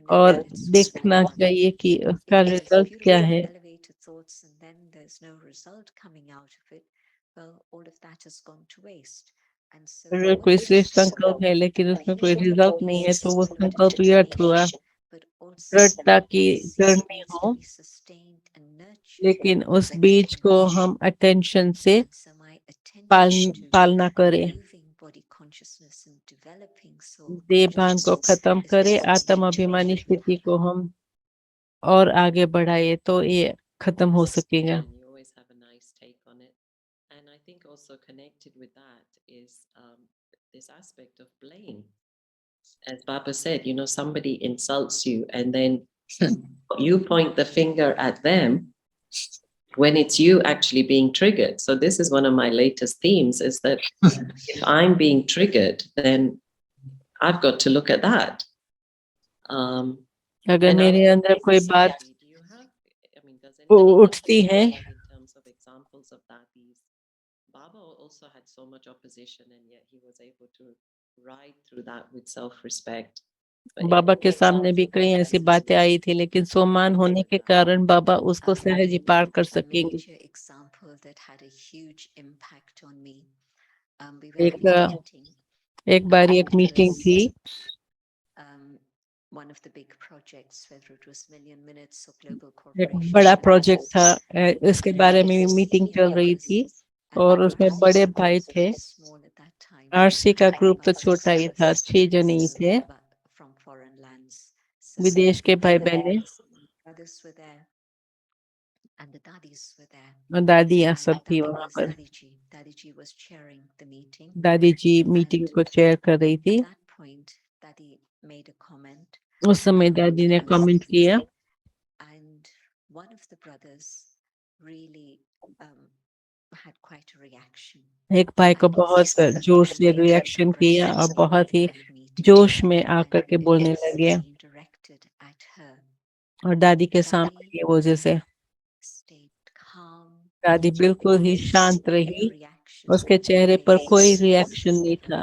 और देखना चाहिए कि उसका रिजल्ट क्या है। अगर कोई श्रेष्ठ संकल्प है लेकिन उसमें कोई रिजल्ट नहीं है तो वो संकल्प व्यर्थ हुआ। दृढ़ता की जर्नी हो लेकिन उस बीज को हम अटेंशन से पालना करें, देहभान को खत्म करे, आत्म अभिमानी स्थिति को हम और आगे बढ़ाए तो ये खत्म हो सकेगा। And you always have a nice take on it. And I think also connected with that is this aspect of blame. As Baba said, you know, somebody insults you and then you point the finger at them when it's you actually being triggered. So this is one of my latest themes is that if I'm being triggered, then I've got to look at that. अगर And मेरे I- अंदर कोई बात do you have, I mean, does anybody have उठती है, in terms of examples of that? Baba also had so much opposition and yet he was able to ride through that with self-respect. But Baba any के सामने भी examples कई of ऐसी that? बातें आई थी लेकिन सम्मान होने के कारण बाबा उसको सहज ही पार कर A सकेंगे। major example that had a huge impact on me. We were having a meeting. एक बार एक It मीटिंग was, थी, one of the big projects, whether it was Million Minutes or Global एक Corporation. बड़ा project था, इसके बारे में meeting चल रही थी और उसमें बड़े भाई थे। आरसी का ग्रुप तो छोटा ही था, 6 जने ही थे, From foreign lands. विदेश के भाई बहने Others were there. And the dadis were there. और दादियाँ And सब that थी was वहाँ पर। Dadiji. Dadiji was chairing the meeting. दादी जी मीटिंग को चेयर कर रही थी। At that point, Dadi made a comment. उस समय दादी ने कमेंट किया And one of the brothers really had quite a reaction. एक भाई को बहुत जोर से रिएक्शन किया और बहुत ही जोश में आकर के बोलने लगे Directed at her. और दादी के सामने की वजह से Stayed calm. दादी बिल्कुल ही शांत रही, उसके चेहरे पर कोई रिएक्शन नहीं था।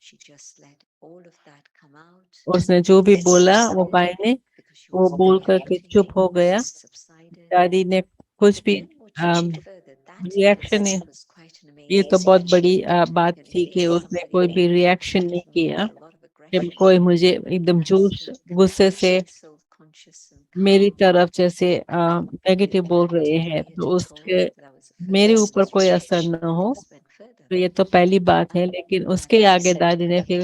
She just let all of that come out. उसने जो भी बोला वो भाई ने वो बोल करके चुप हो गया। दादी ने कुछ भी रिएक्शन नहीं, ये तो बहुत बड़ी बात थी कि उसने कोई भी रिएक्शन नहीं किया कि कोई मुझे एकदम जोश गुस्से से मेरी तरफ जैसे नेगेटिव बोल रहे हैं तो उसके मेरे ऊपर कोई असर न हो, तो ये तो पहली बात है। लेकिन उसके आगे दादी ने फिर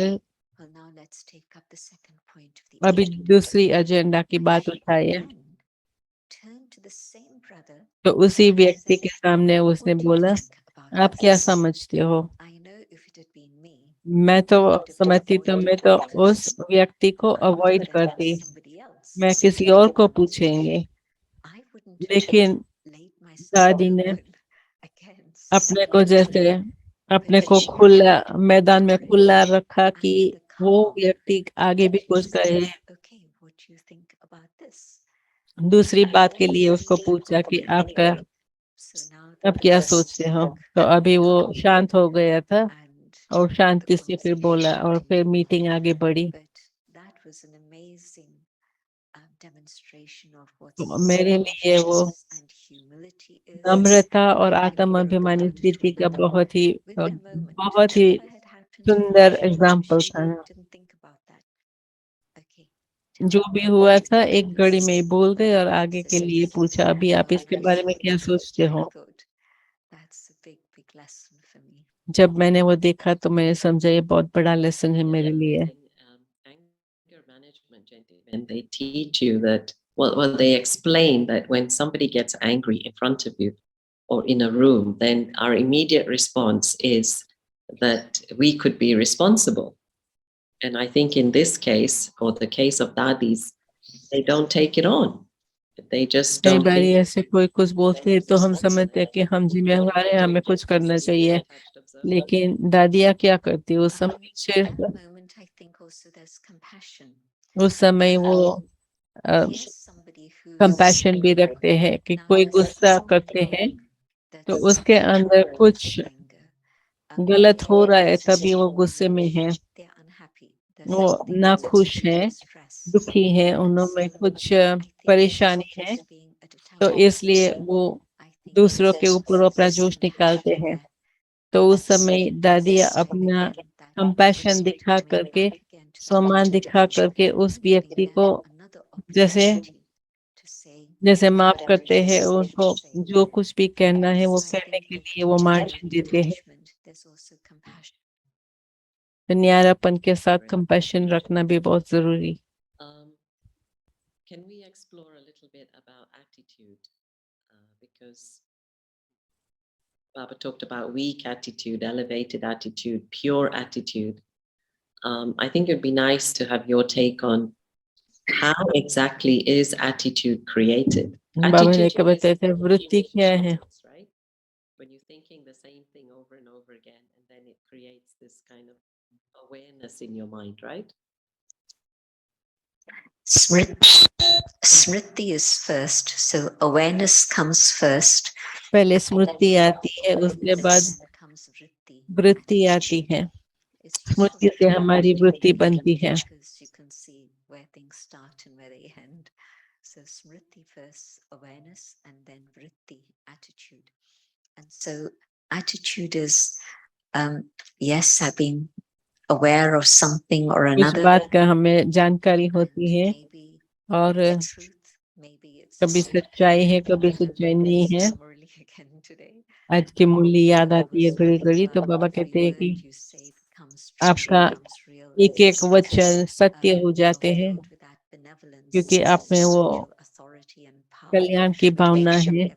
अभी दूसरी एजेंडा की बात उठाई है, तो उसी व्यक्ति के सामने उसने बोला आप क्या समझते हो। मैं तो समझती तो मैं तो उस व्यक्ति को अवॉइड करती, मैं किसी और को पूछेंगे। लेकिन दादी ने अपने को जैसे अपने को खुला मैदान में खुला रखा कि वो व्यक्ति आगे भी कुछ कहे। दूसरी बात के लिए उसको पूछा कि आपका अब क्या सोचते हो, तो अभी वो शांत हो गया था और शांति से फिर बोला और फिर मीटिंग आगे बढ़ी। तो मेरे लिए वो नम्रता और आत्म अभिमानी स्थिति का बहुत ही सुंदर एग्जाम्पल था। जो भी हुआ था एक घड़ी में ही भूल गए और आगे के लिए पूछा अभी आप इसके बारे में क्या सोचते हो। जब मैंने वो देखा तो मैंने समझा ये बहुत बड़ा लेसन है मेरे लिए। Anger management, gentlemen, they teach you that, well, they explain that when somebody gets angry in front of you or in a room, then our immediate response is that we could be responsible. And I think in this case, or the case of dadis, they don't take it on. They just कई don't. बार ऐसे कोई कुछ बोलते हैं तो हम समझते हैं कि हम जिम्मेवार हैं, हमें कुछ करना चाहिए। लेकिन दादियाँ क्या करती है उस समय सिर्फ उस समय वो कंपैशन भी रखते हैं कि कोई गुस्सा करते हैं तो उसके अंदर कुछ गलत हो रहा है, तभी वो गुस्से में है, वो नाखुश है, दुखी है, उनमें कुछ परेशानी है, तो इसलिए वो दूसरों के ऊपर वो अपना जोश निकालते हैं। तो उस समय दादी अपना कंपैशन दिखा करके, सम्मान दिखा करके उस व्यक्ति को जैसे जैसे माफ करते हैं, उनको जो कुछ भी कहना है वो कहने के लिए वो मार्जिन देते हैं। तो न्यारापन के साथ कंपैशन रखना भी बहुत जरूरी। Um, can we explore a little bit about attitude? Because Baba talked about weak attitude, elevated attitude, pure attitude. I think it'd be nice to have your take on how exactly is attitude created? बाबा ने Attitude कहा बताया था वृत्ति क्या है। right? When you're thinking the same thing over and over again, and then it creates this kind of awareness in your mind, right? Smriti is first, so awareness comes first. पहले स्मृति आती है, उसके बाद Comes vritti. वृत्ति आती है, स्मृति से हमारी वृत्ति बनती है। Because you can see where things start and where they end. So smriti first, awareness, and then vritti, attitude. And so attitude is, yes, I've been aware of something or कुछ another. बात का हमें जानकारी होती है, Maybe और it's truth, maybe it's कभी सच्चाई है, कभी सच्चाई नहीं है। Murli again today. आज की मूल्य याद आती है घड़ी घड़ी, तो बाबा कहते हैं कि आपका एक एक वचन सत्य हो जाते हैं, क्योंकि आप में वो कल्याण की भावना है।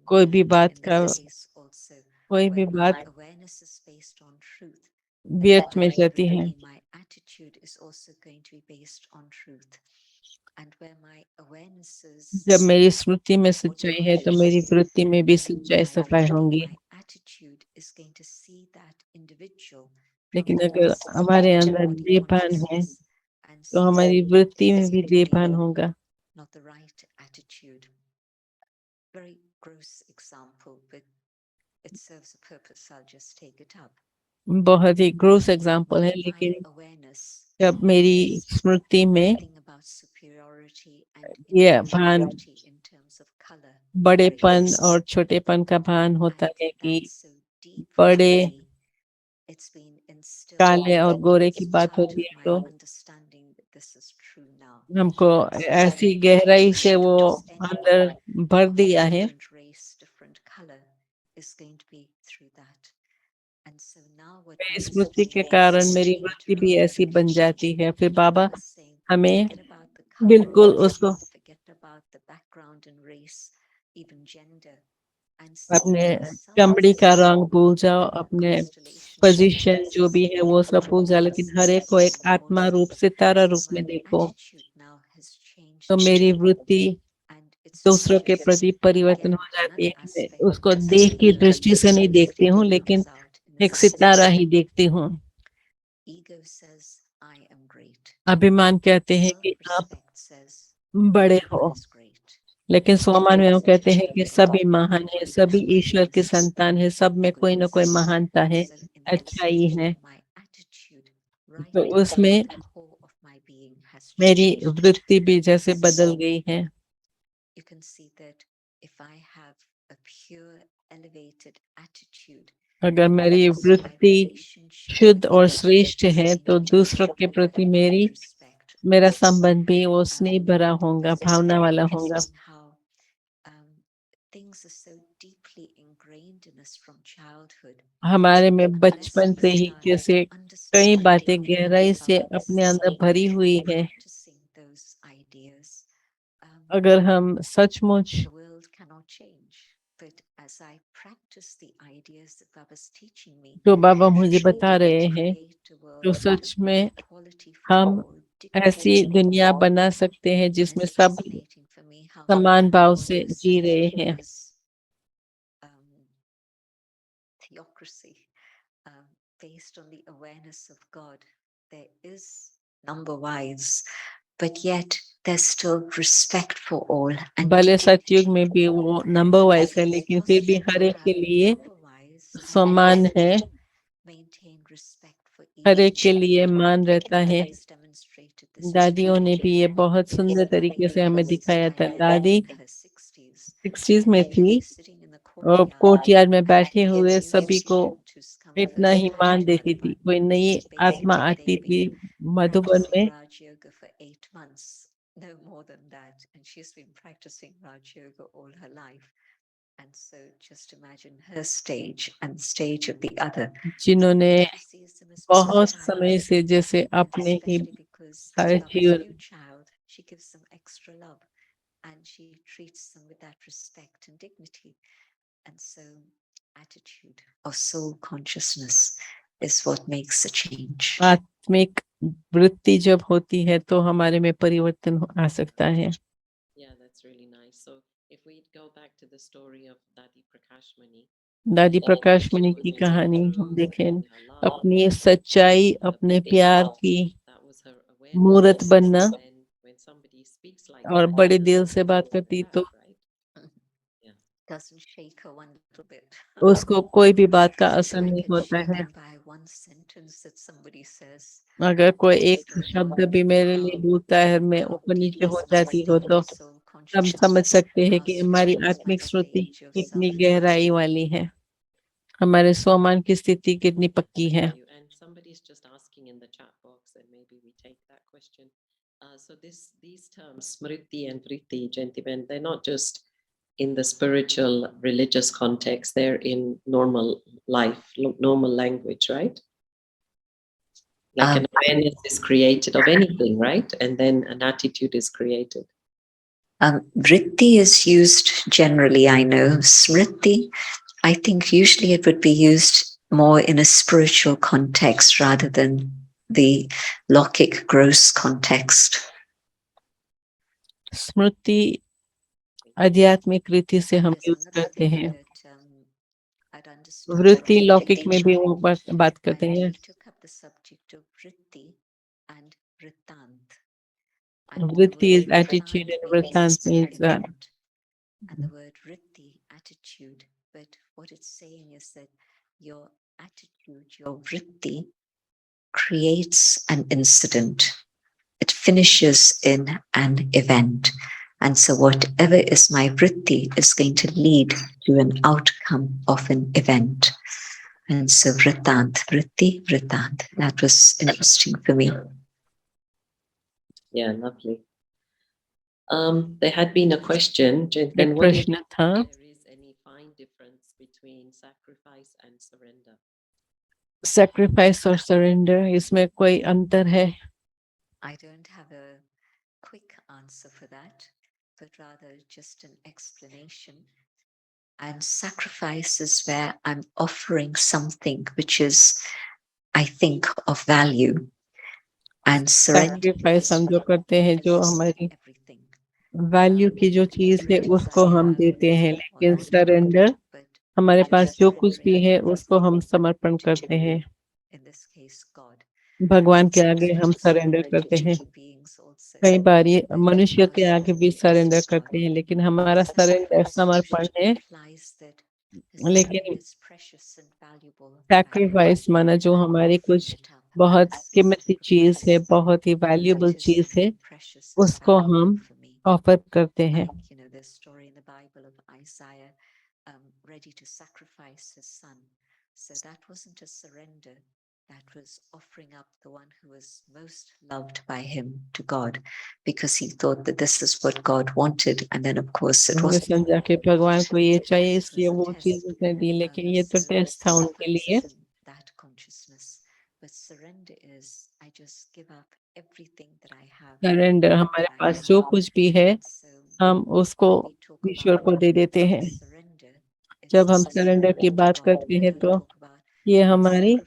कोई भी बात का कोई भी बात व्यर्थ में जाती है। जब मेरी स्मृति में सच्चाई है, तो मेरी वृत्ति में भी सच्चाई सफाई होंगी। लेकिन अगर हमारे अंदर देहभान है, तो हमारी वृत्ति में भी देहभान होगा। Not the right attitude. Very gross example, but it serves a purpose. I'll just take it up. बहुत ही ग्रोस एग्जाम्पल है, लेकिन जब मेरी स्मृति में ये भान, बड़ेपन और छोटेपन का भान होता है कि बड़े काले और गोरे की बात होती है, तो हमको ऐसी गहराई से वो अंदर भर दिया है। मेरी स्मृति के कारण मेरी वृत्ति भी ऐसी बन जाती है। फिर बाबा हमें बिल्कुल उसको अपने चमड़ी का रंग भूल जाओ, अपने पोजीशन जो भी है वो सब भूल जाओ, लेकिन हर एक को एक आत्मा रूप से तारा रूप में देखो। तो मेरी वृत्ति दूसरों के प्रति परिवर्तन हो जाती है कि मैं उसको देह की दृष्टि से नहीं देखती हूँ, लेकिन एक सितारा ही देखती हूँ। अभिमान कहते हैं कि आप बड़े हो, लेकिन स्वमान में वो कहते हैं कि सभी महान है, सभी ईश्वर के संतान है, सब में कोई ना कोई महानता है, अच्छाई है। तो उसमें मेरी वृत्ति भी जैसे बदल गई है। अगर मेरी वृत्ति शुद्ध और श्रेष्ठ है, तो दूसरों के प्रति मेरा संबंध भी वो स्नेह भरा होगा, भावना वाला होगा। हमारे में बचपन से ही कैसे कई बातें गहराई से अपने अंदर भरी हुई है। अगर हम सचमुच जो बाबा मुझे बता रहे हैं, तो सच में हम ऐसी दुनिया बना सकते हैं जिसमें सब समान भाव से जी रहे हैं। Based on the awareness of God, there is number-wise but yet there's still respect for all. And भले dignity. सतयुग में भी वो नंबर वाइज है, लेकिन फिर भी हर एक के लिए सम्मान है, Maintain respect for हर एक each के other. लिए मान रहता है। It's demonstrated this is दादियों ने true. भी ये बहुत सुंदर तरीके से हमें दिखाया था। दादी in her 60s, 60s में and थी sitting in the और courtyard, कोर्टयार्ड में बैठे and हुए yes, सभी को to come इतना first ही time मान to देती थी। Madhuban. कोई नई Basically, आत्मा आती they've थी been मधुबन practicing में, Raj Yoga for 8 months, no more than that. And she's been practicing Raj Yoga all her life. And so just imagine her stage and the stage of the other. जिन्होंने She sees them as बहुत child, समय से जैसे and अपने ही especially because her love is जीवन new child, she gives them extra love and she treats them with that respect and dignity. And so attitude of soul consciousness is what makes a change. आत्मिक वृत्ति जब होती है तो हमारे में परिवर्तन आ सकता है। Yeah, that's really nice. So if we go back to the story of Dadi Prakash Mani, दादी प्रकाश मणि की कहानी हम देखें, अपनी सच्चाई, अपने प्यार की that was her awareness. मूर्त बनना, And then when somebody speaks like और that, बड़े it दिल doesn't से बात hold her करती back, तो right? Yeah. Doesn't shake her one little bit. उसको कोई भी बात का If असर I नहीं get होता है। shaken by one sentence that somebody says, अगर कोई एक just शब्द भी मेरे लिए बोलता है, मैं how ऊपर नीचे deep हो is my जाती हो, state तो of soul हम समझ consciousness, सकते हैं how कि हमारी strong is my आत्मिक श्रुति stage of कितनी self-love. गहराई वाली है, हमारे स्वमान की स्थिति कितनी पक्की है। Thank you. And somebody's just asking in the chat box, and maybe we take that question. So these terms, smriti and vritti, gentlemen, they're not just in the spiritual, religious context. They're in normal life, normal language, right? Like an awareness is created of anything, right? And then an attitude is created. Vritti is used generally, I know. Smriti, I think usually it would be used more in a spiritual context rather than the Lokik gross context. स्मृति आध्यात्मिक रीति से हम use करते हैं, वृत्ति लौकिक में भी वो बात करते हैं। took up the subject of vritti and vrittant. Vritti is attitude and vrittant means and the word vritti, attitude, but what it's saying is that your attitude, your vritti, creates an incident. It finishes in an event. And so whatever is my vritti is going to lead to an outcome of an event. And so vritant, vritti, vritant. That was interesting for me. Yeah, lovely. There had been a question, एक then what if प्रश्न था, there is any fine difference between sacrifice and surrender? Sacrifice और surrender, इसमें कोई अंतर है? I don't have a quick answer for that, but rather just an explanation. And sacrifice is where I'm offering something which is, I think, of value. And surrender sacrifice हम जो करते हैं, जो हमारी everything. वैल्यू की जो चीज है उसको हम देते हैं, लेकिन सरेंडर हमारे पास जो कुछ भी है उसको हम समर्पण करते हैं। In this case, God. भगवान के आगे हम सरेंडर करते हैं। कई बार ये मनुष्य के आगे भी सरेंडर करते हैं, लेकिन हमारा सरेंडर समर्पण है। लेकिन सैक्रिफाइस माना जो हमारी कुछ बहुत कीमती चीज है, बहुत ही वैल्यूएबल चीज है, उसको हम ऑफर करते हैं। You know, the story in the Bible of Isaiah ready to sacrifice his son. So that wasn't a surrender. That was offering up the one who was most loved by him to God, because he thought that this is what God wanted. And then, of course, it उन्होंने was समझा कि भगवान को ये चाहिए, इसलिए वो चीज उसने दी, लेकिन ये तो टेस्ट था उनके लिए। that consciousness. But surrender is I just give up everything that I have. Surrender हमारे पास जो कुछ भी है हम उसको ईश्वर को दे देते हैं। जब हम सरेंडर की बात करते हैं तो ये हमारी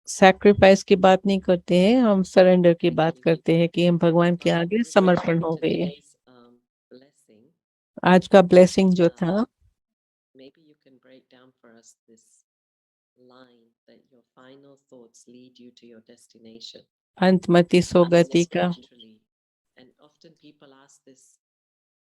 सैक्रिफाइस की बात नहीं करते हैं, हम सरेंडर की बात करते हैं कि हम भगवान के आगे समर्पण हो गए। आज का ब्लेसिंग जो था, maybe you can break down for us this line that your final thoughts lead you to your destination. अंतमति सो गति का Literally. And often people ask this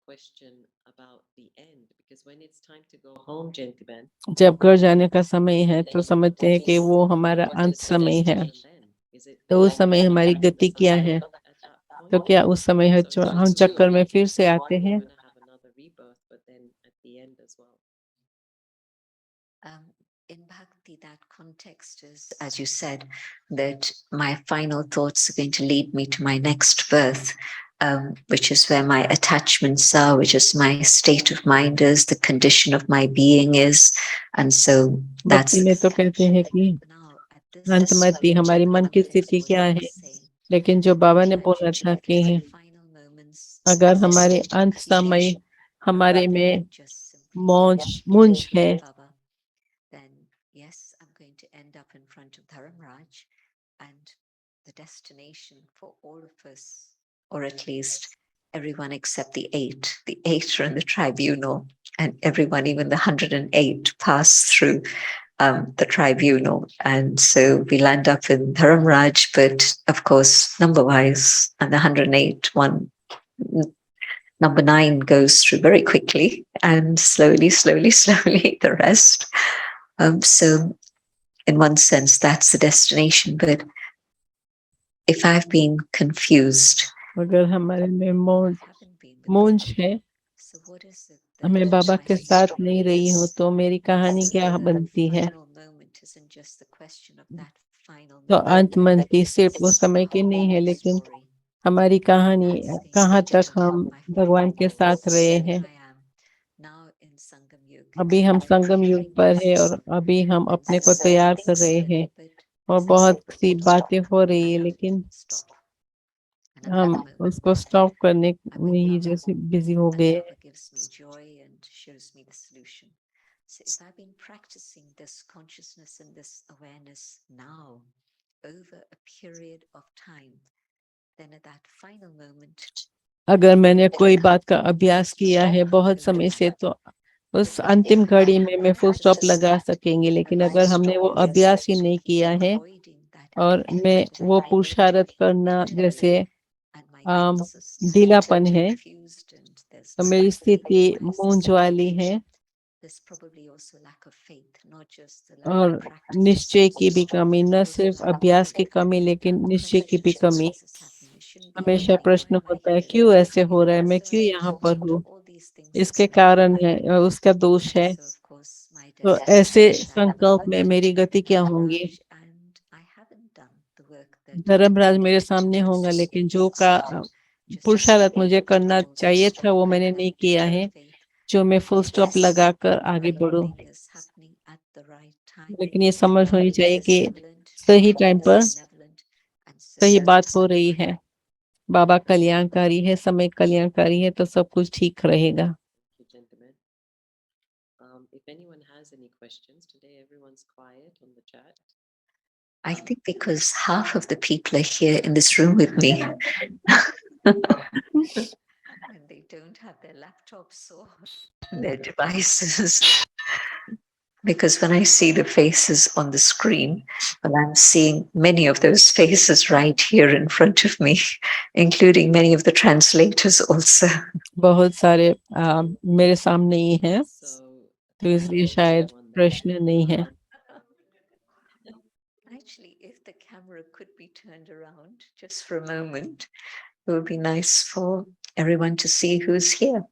question about the end because when it's time to go home, gentlemen, जब घर जाने का समय है तो समझते हैं कि वो हमारा what अंत is the समय है, destination then? Is it तो उस समय हमारी गति क्या है? at that तो point? क्या उस समय है जो हम चक्कर में फिर से आते We're हैं? going to have another rebirth, but then at the end as well. In Bhakti, that context is, as you said, that my final thoughts are going to lead me to my next birth, which is where my attachments are, which is my state of mind is, the condition of my being is. And so that's भक्ति में तो कहते हैं कि अंतमति हमारी मन की स्थिति क्या है, लेकिन जो बाबा ने बोला था कि अगर हमारे अंत समय हमारे में मूंज है, then yes, I'm going to end up in front of Dharamraj, and the destination for all of us, or at least everyone except the eight are in the tribunal, and everyone, even the 108, pass through the tribunal. And so we land up in Dharamraj, but of course, number wise, and the 108 one, number 9 goes through very quickly, and slowly, the rest. So in one sense, that's the destination. But if I've been confused, अगर हमारे में मूंज I haven't been with Baba. मूंज है, So what is it that मैं बाबा my के साथ story नहीं रही हूँ, is? तो मेरी कहानी So क्या the बनती है? final moment isn't just the question of that final तो moment. अंतमति सिर्फ It's उस समय की the नहीं है, whole लेकिन story. हमारी कहानी That's going कहाँ to तक हम determine my भगवान final के साथ thoughts. रहे So हैं. here I am, now in Sangam Yuga, अभी हम संगम युग पर है और अभी हम अपने को तैयार कर रहे हैं और बहुत सी बातें हो रही है, लेकिन हम उसको स्टॉप करने में ही जैसे बिजी हो गए हैं. gives me joy and shows me the solution. So if I've been practicing this consciousness and this awareness now over a period of time, then at that final moment, अगर मैंने कोई बात का अभ्यास किया है बहुत समय से, तो उस अंतिम घड़ी में मैं फुल स्टॉप लगा सकेंगे. लेकिन अगर हमने वो अभ्यास ही नहीं किया है और मैं वो पुरुषार्थ करना जैसे ढीलापन है, तो मेरी स्थिति मूंज वाली है और निश्चय की भी कमी, न सिर्फ अभ्यास की कमी लेकिन निश्चय की भी कमी. हमेशा प्रश्न होता है क्यों ऐसे हो रहा है, मैं क्यों यहाँ पर हूँ, इसके कारण है और उसका दोष है. तो ऐसे संकल्प में मेरी गति क्या होंगी? धर्मराज मेरे सामने होगा, लेकिन जो का पुरुषार्थ मुझे करना चाहिए था वो मैंने नहीं किया है, जो मैं फुल स्टॉप लगाकर आगे बढ़ूं. लेकिन ये समझ होनी चाहिए कि सही टाइम पर सही बात हो रही है. बाबा कल्याणकारी है, समय कल्याणकारी है, तो सब कुछ ठीक रहेगा. Thank you, gentlemen. If anyone has any questions today, everyone's quiet on the chat. I think because half of the people are here in this room with me. And they don't have their laptops or their devices. Because when I see the faces on the screen, well, I'm seeing many of those faces right here in front of me, including many of the translators also. बहुत सारे मेरे सामने ही हैं, तो इसलिए शायद प्रश्न नहीं है. Actually, if the camera could be turned around just for a moment, it would be nice for everyone to see who's here.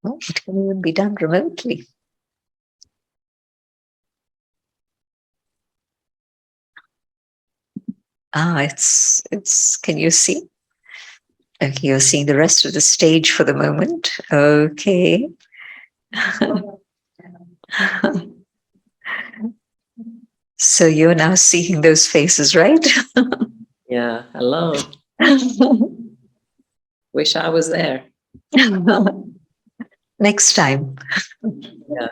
Oh, it can even be done remotely. It's, can you see? Okay, you're seeing the rest of the stage for the moment. Okay. So you're now seeing those faces, right? Yeah, hello. Wish I was there. Next time. Yeah.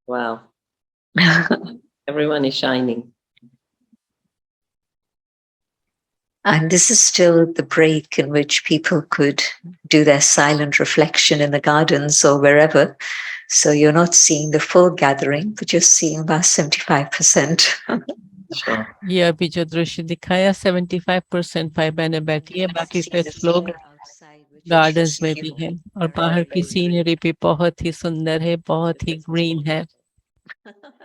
Wow. Everyone is shining. And this is still the break in which people could do their silent reflection in the gardens or wherever. So you're not seeing the full gathering, but you're seeing about 75%. Sure. ये अभी जो दृश्य दिखाया 75% भाई बहनें बैठी है, बाकी कुछ लोग गार्डन्स में भी हैं और बाहर की सीनरी भी बहुत ही सुंदर है, बहुत ही ग्रीन है।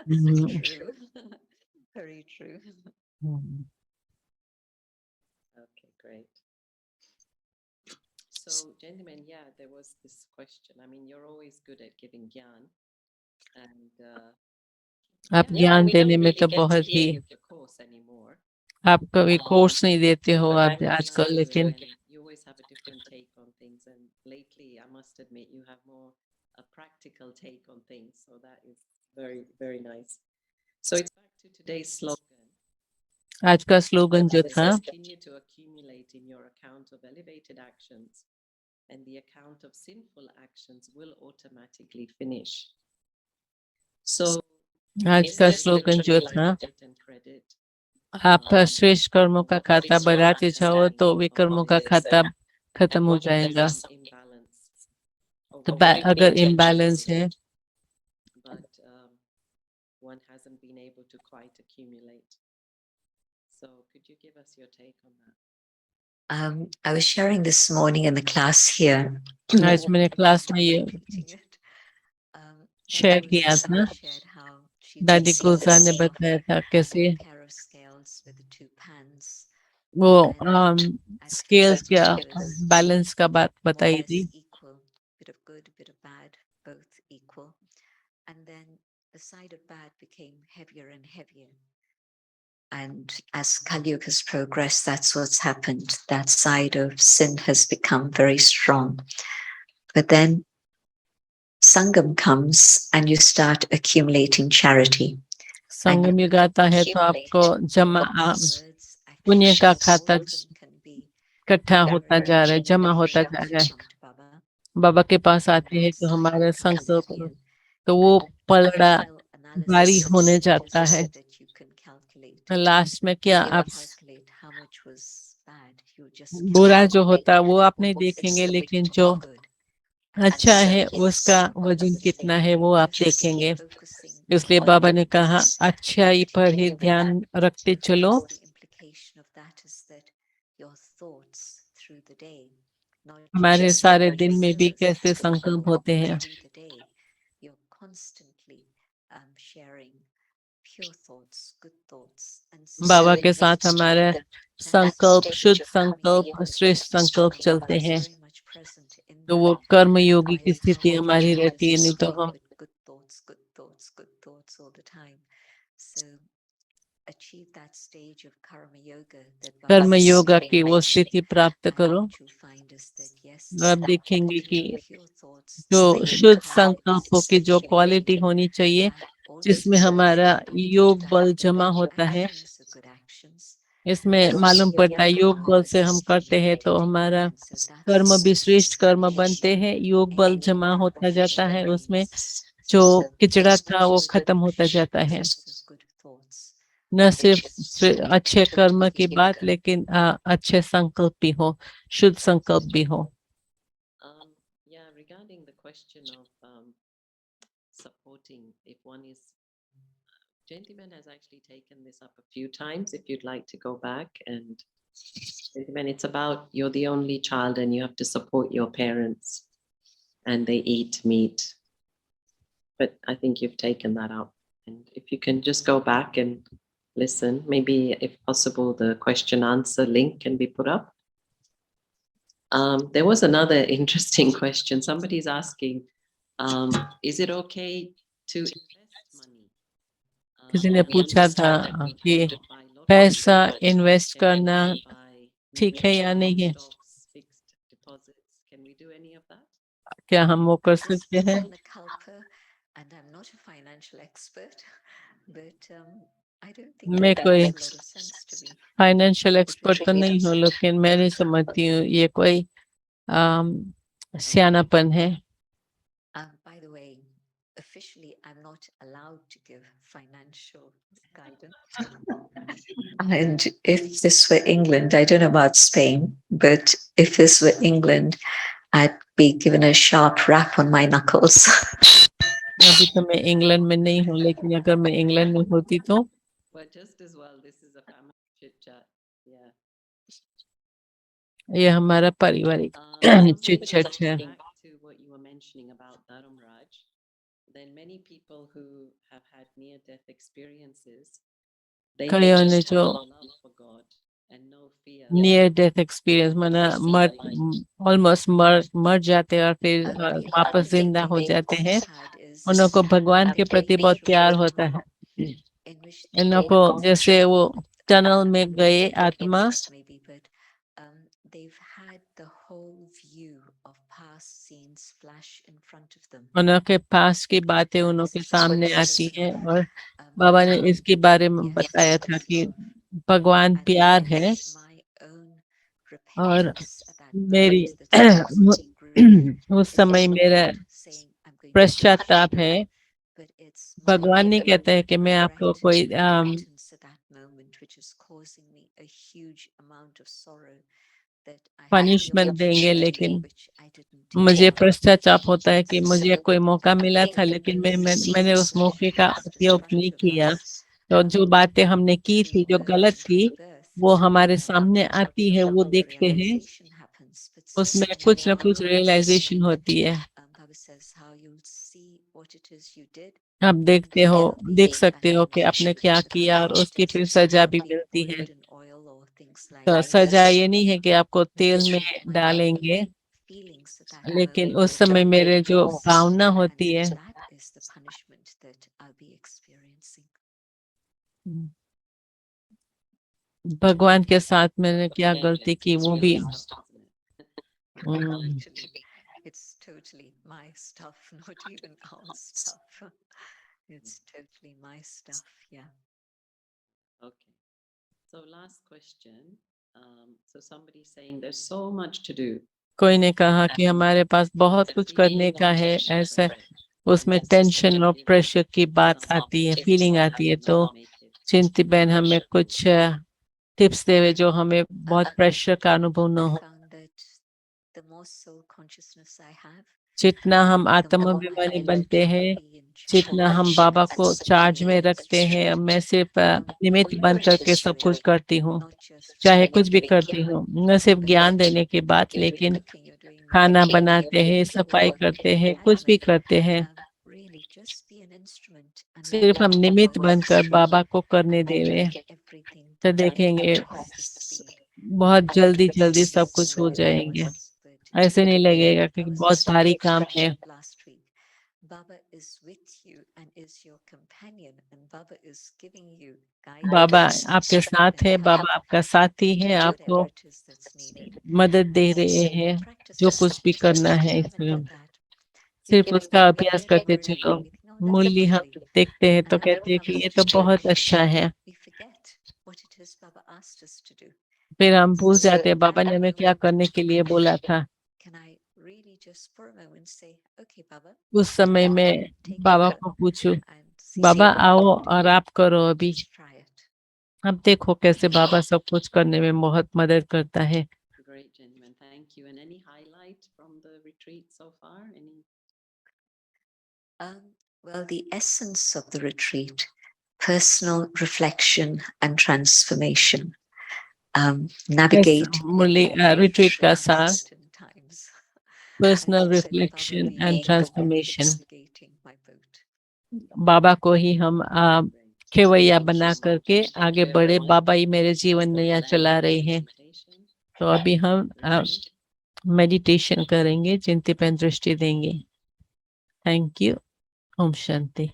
True. Very true. Okay, great. So, gentlemen, yeah, there was this question. I mean, you're always good at giving gyan, and आप yeah, ज्ञान we देने don't में really तो get बहुत to he hear your course anymore. आप कभी course नहीं देते हो But I आप can आजकल, tell you, लेकिन and you always have a different take on things. And lately, I must admit, you have more a practical take on things. So that is very, very nice. So it's back to today's slogan. आज का slogan जो It था says, continue to accumulate in your account of elevated actions, and the account of sinful actions will automatically finish. So आज in का this slogan जो literally था debit and credit, आप श्रेष्ठ कर्मों का what खाता is your बढ़ाते जाओ तो understanding विकर्मों of का this, खाता and खत्म हो what if जाएगा। there's some imbalance? Or तो what if the अगर intention इम्बैलेंस is है good, but one hasn't been able to quite accumulate? So could you give us your take on that? I was sharing this morning in the class here. आज मैंने class में ये share किया था। दादी गुलजार ने बताया था कैसे वो स्केल्स का बैलेंस का बात बताई थी। Equal, bit of good, bit of bad, both equal. And then the side of bad became heavier and heavier. And as Kali Yuga has progressed, that's what's happened. That side of sin has become very strong. But then Sangam comes and you start accumulating charity. संगम युग आता है तो आपको जमा पुण्य का खाता इकट्ठा होता जा रहा है, जमा होता जा रहा है। बाबा के पास आते हैं तो हमारा संकल्प तो वो पलड़ा भारी होने जाता है। लास्ट में क्या आप बुरा जो होता है वो आप नहीं देखेंगे, लेकिन जो अच्छा है उसका वजन कितना है वो आप देखेंगे। इसलिए बाबा ने कहा अच्छाई पर ही ध्यान रखते चलो। हमारे सारे दिन में भी कैसे संकल्प होते हैं। बाबा के साथ हमारे संकल्प, शुद्ध संकल्प, श्रेष्ठ संकल्प चलते हैं तो वो कर्म योगी की स्थिति हमारी रहती है। नहीं तो हम कर्म योगा की वो स्थिति प्राप्त करो। आप देखेंगे कि जो शुद्ध संकल्पों की जो क्वालिटी होनी चाहिए, जिसमें हमारा योग बल जमा होता है, इसमें मालूम पड़ता है योग बल से हम करते हैं तो हमारा कर्म भी श्रेष्ठ कर्म बनते हैं। योग बल जमा होता जाता है, उसमें जो किचड़ा था वो खत्म होता जाता है। न सिर्फ अच्छे कर्म की बात, लेकिन अच्छे संकल्प भी हो, शुद्ध संकल्प भी हो। Yeah, regarding the question of supporting, if one is, Gentleman has actually taken this up a few times. If you'd like to go back, and Gentleman, it's about you're the only child and you have to support your parents, and they eat meat. But I think you've taken that out, and if you can just go back and listen, maybe if possible, the question answer link can be put up. There was another interesting question. Somebody's asking, is it okay to invest money? किसी ने पूछा था कि पैसा invest करना ठीक है या नहीं है, क्या हम वो कर सकते हैं? मैं कोई फाइनेंशियल एक्सपर्ट तो नहीं हूँ, लेकिन मैं नहीं समझती हूँ ये कोई सियानापन है। officially, I'm not allowed to give financial guidance. And if this were England, I don't know about Spain, but if this were England, I'd be given a sharp rap on my knuckles. अभी तो मैं England में नहीं हूँ, लेकिन अगर मैं England में होती तो Well, just as well, this is a family chit chat. Yeah. ये हमारा पारिवारिक Also, चिट just चैट है। back to what you were mentioning about Dharam Raj, then many people who have had near-death experiences, they कईयों ने just जो have love for God and no fear. Near death experience माना मर almost मर जाते हैं और फिर वापस जिंदा हो जाते हैं, उन लोगों को भगवान के प्रति बहुत प्यार होता है। इन लोगों को जैसे वो टनल में गए आत्मा, they've had the whole view of past scenes flash in front of them. उन लोगों के पास की बातें उन लोगों के सामने आती हैं। और बाबा ने इसके बारे में बताया था कि भगवान प्यार है और मेरी उस समय मेरा पश्चाताप है। भगवान नहीं कहते हैं कि मैं आपको कोई पनिशमेंट देंगे, लेकिन मुझे पश्चाताप होता है कि मुझे कोई मौका मिला था, लेकिन मैंने उस मौके का उपयोग नहीं किया। तो जो बातें हमने की थी जो गलत थी, वो हमारे सामने आती है, वो देखते हैं, उसमें कुछ ना कुछ रियलाइजेशन होती है। आप देख सकते हो कि आपने क्या किया और उसकी फिर सजा भी मिलती है। तो सजा ये नहीं है कि आपको तेल में डालेंगे, लेकिन उस समय मेरे जो भावना होती है, भगवान के साथ मैंने क्या गलती की वो भी it's totally my stuff, not even our stuff. It's totally my stuff. Yeah. Okay. So last question. So somebody saying there's so much to do. कोई ने कहा कि हमारे पास बहुत कुछ करने का है, ऐसा उसमें टेंशन और प्रेशर की बात आती है, फीलिंग आती है। तो चिंती बहन हमें कुछ टिप्स देवे जो हमें बहुत प्रेशर का अनुभव न हो। जितना हम आत्माभिमानी बनते हैं, जितना हम बाबा को चार्ज में रखते हैं, मैं सिर्फ निमित्त बन करके सब कुछ करती हूँ, चाहे कुछ भी करती हूँ, न सिर्फ ज्ञान देने की बात, लेकिन खाना बनाते हैं, सफाई करते हैं, कुछ भी करते हैं, सिर्फ हम निमित्त बनकर बाबा को करने देवे, तो देखेंगे बहुत जल्दी जल्दी सब कुछ हो जाएंगे। ऐसे नहीं लगेगा कि बहुत भारी काम है। बाबा आपके साथ है, बाबा आपका साथी है, आपको मदद दे रहे हैं जो कुछ भी करना है। इसमें सिर्फ उसका अभ्यास करते चलो। मूल्य हम देखते हैं तो कहते हैं कि ये तो बहुत अच्छा है, फिर हम भूल जाते हैं बाबा ने हमें क्या करने के लिए बोला था। उस समय में बाबा को पूछूं, बाबा आओ और आप करो अभी। अब देखो कैसे बाबा सब कुछ करने में बहुत मदद करता है। Great, gentlemen. Thank you. And any highlight from the retreat so far? Well, the essence of the retreat, personal reflection and transformation. Navigating retreat का सार पर्सनल रिफ्लेक्शन एंड ट्रांसफॉर्मेशन। बाबा को ही हम खेवैया बना करके आगे बढ़े। बाबा ही मेरे जीवन नया चला रहे हैं। तो अभी हम मेडिटेशन करेंगे, चिंती पर दृष्टि देंगे। Thank you. ओम शांति।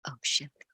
Om Shanti.